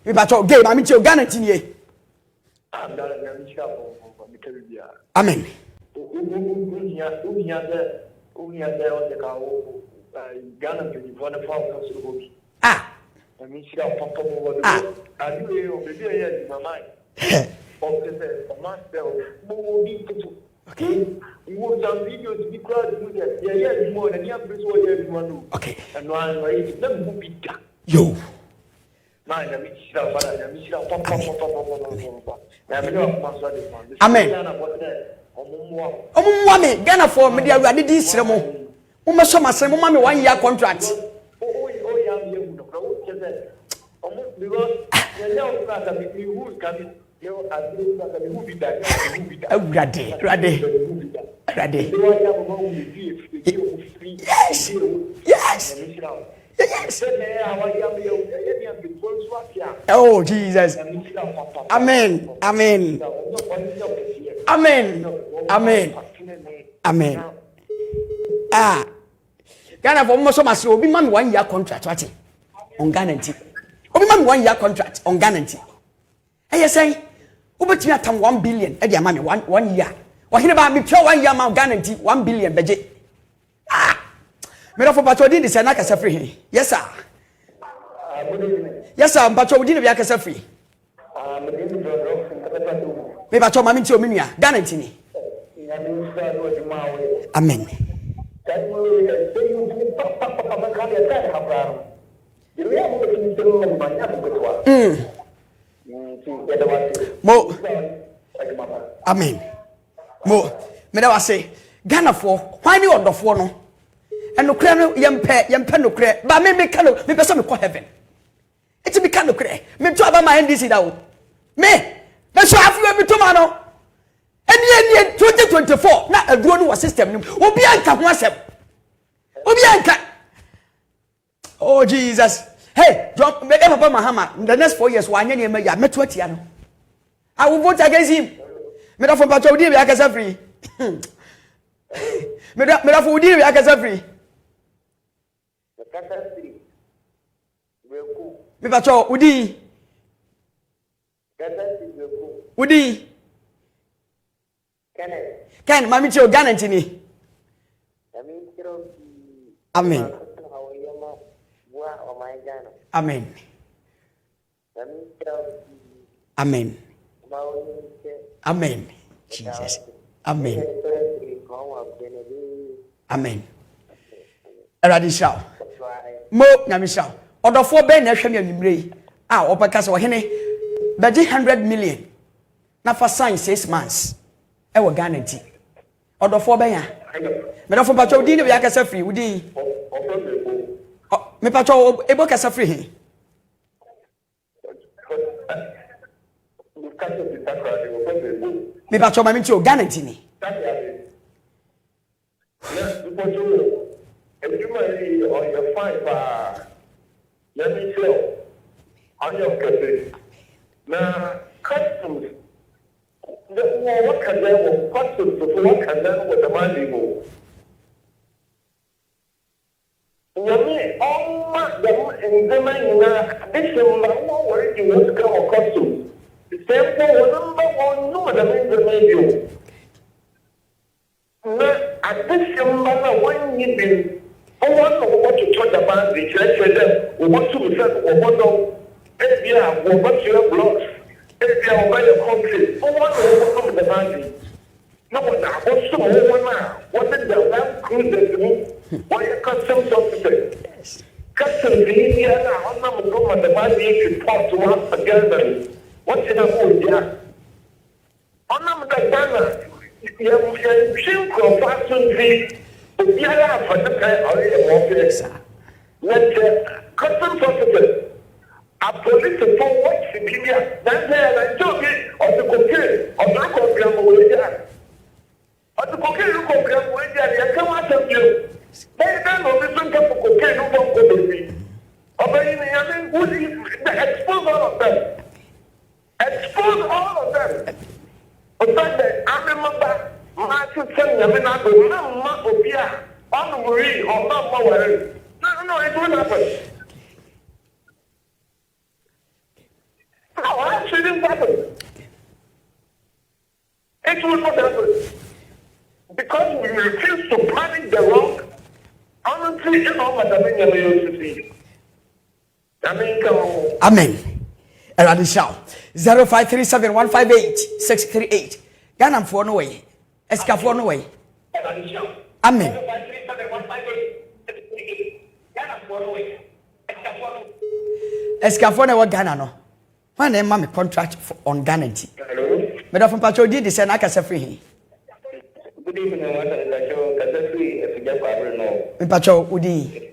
We Patrol game. I'm in your guarantee. Amen. Ah. Okay. Yo. Amen. Omo Ghana for me dia awade di sremo. Mo me so masremo ma me 1 year contract. Ready. Yes. Yes. Oh, Jesus. Amen. Amen. Amen. Amen. Amen. Ah. Ghana for almost so obi man 1 year contract what on guarantee. Obi man 1 year contract on guarantee. Hey say obetimi atam 1 billion e dey am 1 year. Wa hene ba me pure 1 year man guarantee 1 billion beje. Ah. Me for patrol din say na kasa free. Yes sir. Yes sir, patrol din be akasa free. Me patrol mami ti o menua guarantee ni. Amen. Mo. Amen. Mo. Me da say Ghana for why ni odofo no enokre no yempe nokre ba me ka no me pese me call heaven it be ka nokre me to aba my NDC da o me so afu me to ma no eni 2024 na aduro no system nim obi anka ho asem obi anka. Oh Jesus. Hey, John, me papa Mahama the next 4 years wanya ne ya meto atia no I will vote against him. Me da for patrol di be akasa free. Me da for di be akasa free. Me patrol udi. Udi. Ken mami cho guarantee ni. Amen. Amen. Amen. Amen. Jesus. Amen. Amen. Eradisha. Mo nyamisha. Odofo ben na hwem anwumre a opeka se wo hene beje 100 million na for sign 6 months e wo guarantee. Odofo ben ya. Me dofo pacho udi ne ya kasa free udi. Me pacho ebo kasa free he. Me pacho mami ti o guarantee ni. Let me tell on your country. Now, customs, what can they customs of what can they with the money go? Yami, all the money in this what worry you want to come customs. The same thing, number one, no, the means at this number one you I want to talk about the church. We want to say, we want to blocks. If you are by the country, we want to the band. No one now. What's the one now? What is the land cruiser? Why a customs officer? Customs in India now. I'm not going to the band to talk to us together. What's in the mood? Yeah. I'm not going to you shameful fashion. Biara for the kind of warfare. Let customs officers, a police for what Sibilia, that's a job of the cocaine, of the program with that. Of the cocaine program with that, you come out of you. They don't listen to cocaine, who won't go to me. Who expose all of them. Expose all of them. But then I remember. I should send them in a Mapia on the Marie or not more. No, it won't happen. How shouldn't happen? It will not happen. Because we refuse to panic the wrong. Honestly, you know what I mean, Amen. Around shout 0537158638. Ghana for no way. Escafo no way. Amen. Escafo no Ghana no. Why na ma me contract on guarantee. Me da from patrol did say na kasa free. Good evening, what is that show? Kasa free if you get power no. Me patrol udi.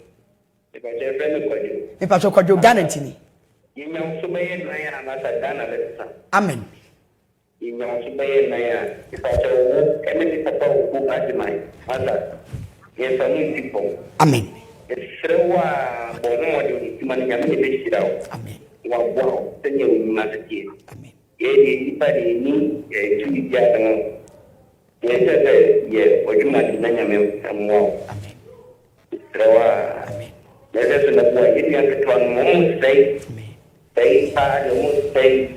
Me patrol kwajo guarantee ni. Yinyam so be na ya na sa Ghana letsa. Amen. Yinyam so be na ya. Patrol emeti papa ku adimai. Mother. Yes, I need people. Amen. Esrewa bomo de timani nyame be shirao. Amen. Wa bo tenye umaziki. Amen. Ye ni pare ni tu dia no. Ye tete ye ojuma de nyame amwo. Amen. Esrewa. Amen. Nede so na bo ye ni aketwa mo sei. Amen. Sei pa de mo sei.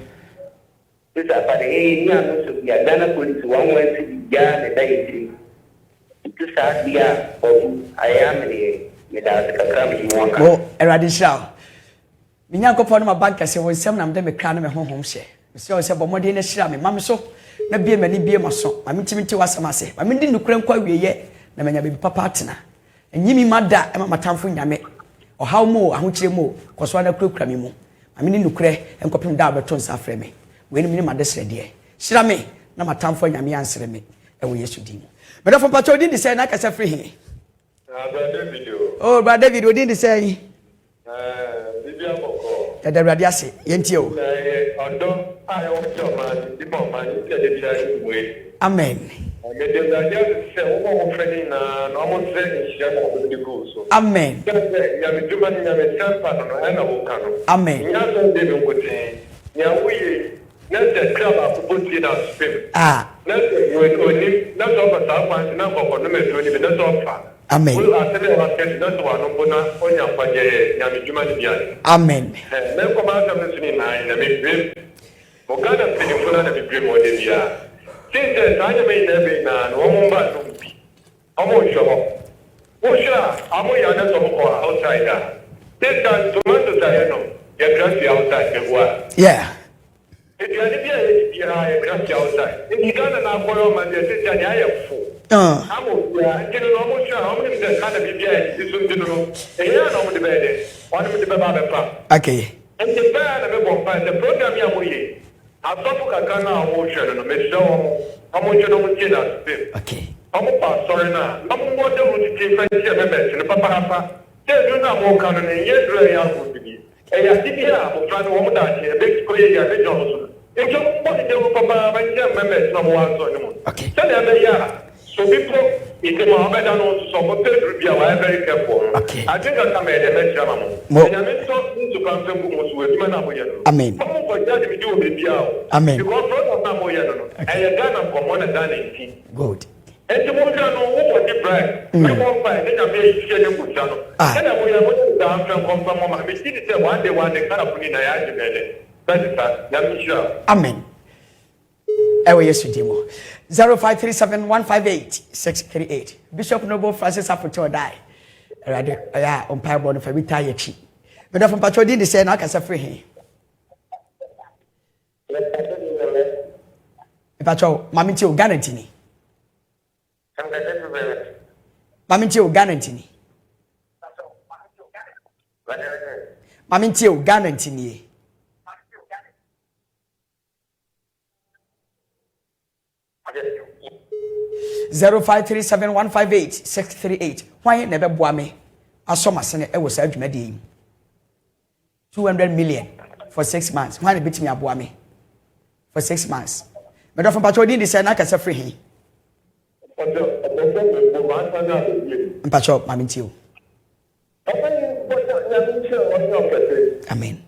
Bisa pare ni anu so ya dana polisi wa mo ensi ya ne dai ti. Bisa dia ayamni Mo erade hira me nyankopɔ no ma banka se wonsɛm na mede me kra no me honhom hyɛ me se sɛ bɔ mɔden na hira me mam so na bie mani bie maso ma mentimi te wasɛm ase ma mende nukura nkɔ awieyɛ na manya baabi papa atena enyimi mada ema matamfo nyame ɔhaw mo ahokyere mo kɔso na kurakura me mu ma mende nukura nkɔpem da abeto nsa frɛ me we ni ma de srɛdeɛ hira me na matamfo nyame ansere me ɛwɔ Yesu din mu medafo pacho din de sɛ na kasa frɛ he oh, Brother David, what did he say? The radio say, Yentio. Amen. Amen. Amen. Ah. Amen. Amen. Yeah. Okay. And the band of the program Yamuye, I thought I can now motion and Miss I'm going to okay. I'm a sorry now. I'm going to take friendship and Papa. Tell you now more canon and yes, very young would be. And I think I'm trying to woman that a big square and Johnson. If you want to do Papa, I can't remember someone. Okay. Tell them, so people. It's a Mohammed and also some hotel be very careful. Okay. I think I come at the next Yamamu. And I meant to come to with Manamoyan. Amen. Amen. Because from Namoyan and a gun of common than 18. Good. And the Mojan what the brand. You won't find it a very shady Mujano. And I will down from Mama. We see it one day the kind of putting a yard. Amen. Ewe Yesu dimo 0537158638 Bishop Noble Francis Apoto die erade ya umpa bo no fa bita yachi me da from patro din de say na kasa free he patro mami ti o guarantee ni mami ti o guarantee ni mami ti o guarantee ni 0537158638 why never boa me asoma sene e was adwumade 200 million for 6 months why bit me aboa me for 6 months me do from patro din say na kasa free he patro mami ti o amen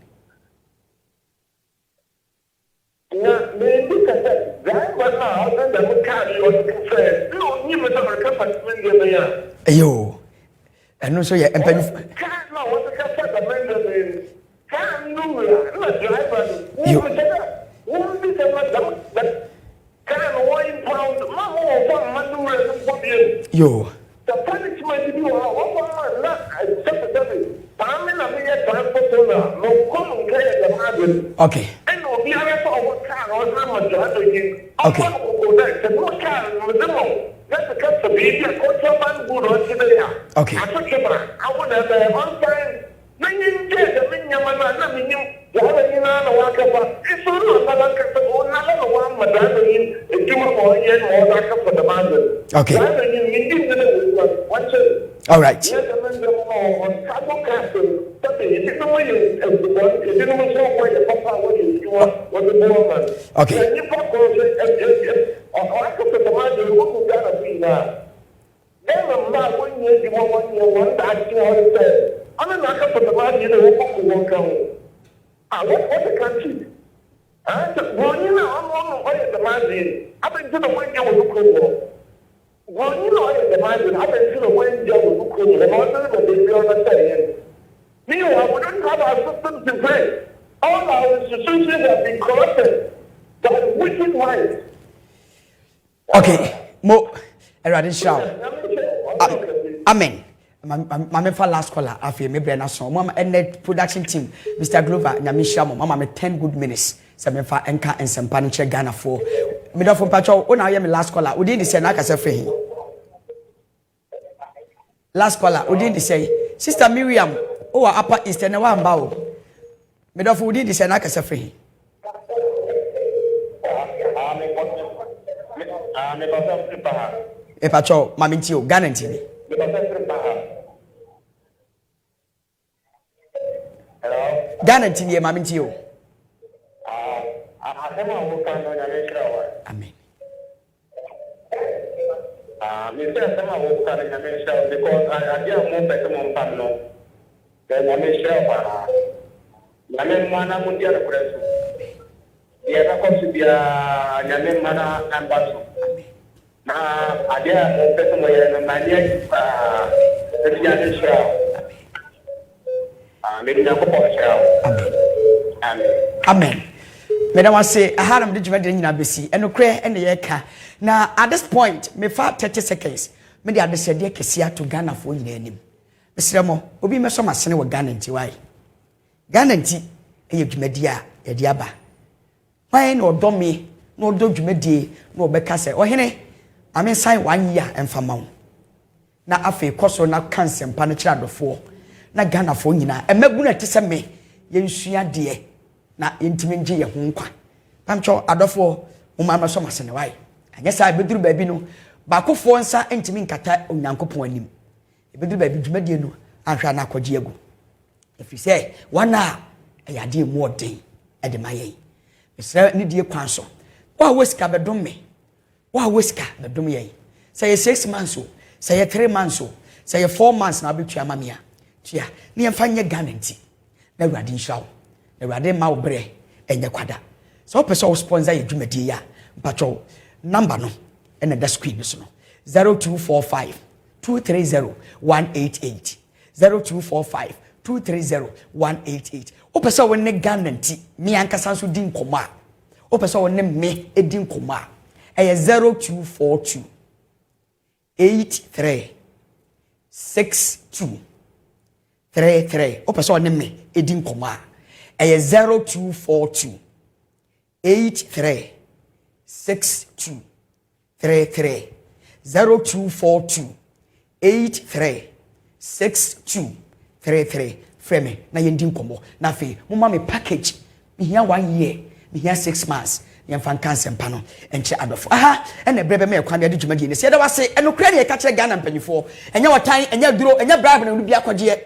Ayo. And also yeah, Yo. The punishment you are okay. Okay. Okay. Okay. All right. Okay. Ela má when you want that you say. I'm not going to the man you know who what the country? Well, you know, I'm on the margin. I've been to the window with the cool. Well, you know, the margin. I've been to the window with the cool. And all the baby on the saying. Meanwhile, we don't have our systems in place. All our institutions have been corrupted by wicked minds. Okay, Mo, Amen. Mama for last caller, I feel maybe na so. Mama and production team, Mr. Glover, Nyamisha, Mama me 10 good minutes. So me fa enka ensempa no che Ghana for. Me do for pacho, o na ye me last caller. Odi di say na ka se fe. Last caller, odi di say, Sister Miriam, o wa Upper East na wa mba o. Me do for odi di say na ka se fe. E pacho, mama nti o Ghana nti ni. Ghana nti mama nti o. Amen. Because I didn't move back to my family. Then I made sure Yamen mana mundia na kuresu. Dia na kosi dia yamen mana ambasu. Na adia mpeto moya na mania dia ni shira. Amen. Amen. Amen. Madam I say I had the judgment in Abisi and no cray and the yeka. Now at this point, me for 30 seconds. Me the other said kesia to Ghana for in him. Mr. Mo, obi me so masene wo Ghana nti why? Ghana nti e dwumadia e diaba. Why no do me no do dwumadie no beka say ohene ame sign 1 year emfama wo. Na afi koso na cancer mpa na kira dofo. Na Ghana fo nyina emagu na tese me yensua de na yentimi nje ye ho nkwa pamcho adofo umama so masene wai anya sa beduru baabi no bakofo nsa entimi nkata onyankopon anim beduru baabi dwumadie no ahwa na akogye agu efi se wana ayade mu odin e de maye mesra ni die kwan so wa weska bedom me wa weska bedom ye say 6 months o say 3 months o say 4 months na betua mamia tia ni emfa nye Ghana nti na awurade nhyira wo awurade ma wo bre enye kwada so person sponsor ye dwumadi ya mpacho number no ena da screen so no 0245 230 188 0245 230 188 o person won ne Ghana nti mi ankasa so din koma o person won ne me edin koma eye 0242 83 62 33 o person won ne me edin koma eye 0242 83 62 33 0242 83 62 33 frame na yendin komo na fe mama me package me hia 1 year me hia 6 months yem fan cancer mpa no enche adofo aha ene brebe me kwan de dwumadi ne se da wase enokra ne ka kire Ghana mpanyifo enye wotan enye duro enye bribe na bi akwaje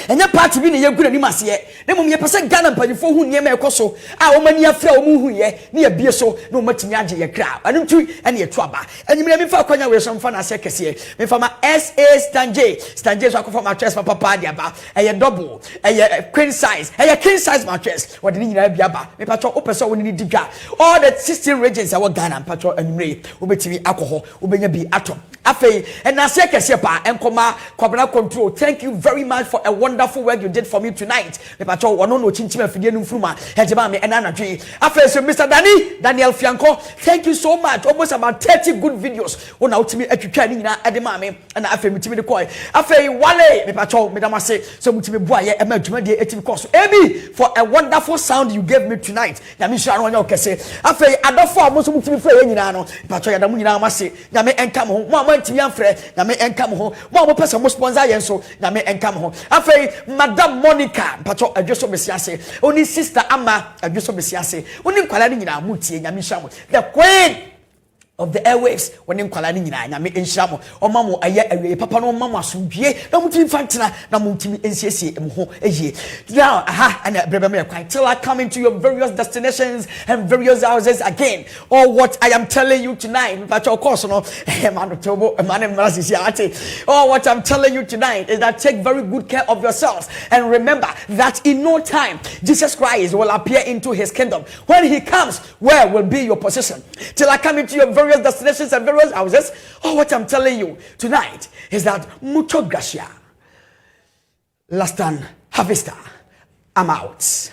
enya party bi ne yegura ni maseye ne mum ye pese Ghana mpanyifo hu niema ekoso a wo mani afra wo mu hu ye ne ye bie so ne wo matimi age ye kra anu tu ene ye to aba enyimire mi fa kwanya we so mfa na se kese me fa ma SA stanje so akofo mattress papa dia ba eye double eye queen size eye king size mattress wo de ni nyina bia ba me patcho wo pese wo ni digwa all the 16 regions awo Ghana patcho enyimire wo betimi akoho wo benya bi atom afei ena se kese pa enkoma kwabena control thank you very much for a wonderful work you did for me tonight. Me pacho wono no chinchim afidie no mfruma hejeba me ena nadwe afei so Mr. Daniel Fianco thank you so much almost about 30 good videos wona utimi atwitwa ni nyina ede ma me na afei mutimi de koi afei wale me pacho me damase so mutimi boa ye ema adwuma de etimi course ebi for a wonderful sound you gave me tonight na me share no kese afei adofo a mo so mutimi fra ye nyina no pacho ya da mu nyina mase na me enka mo mo antimi amfre na me enka mo mo pese mo sponsor yen so na me enka mo afei Madam Monica pacho adwoso besiase oni sister ama adwoso besiase oni nkwala ni nyina mutie nyame hwamo the queen of the airwaves when in kwala ni nyina nyame enhyira mo mo aye awie papa no mo asomdue na mutimi fantena na mutimi ensiesie em ho eye now and brebe me kwan till I come into your various destinations and various houses again. Or what I am telling you tonight, but of course no what I'm telling you tonight is that take very good care of yourselves and remember that in no time Jesus Christ will appear into his kingdom. When he comes, where will be your position? Till I come into your various destinations and various houses. What I'm telling you tonight is that mucho gracia. Last and harvester. I'm out.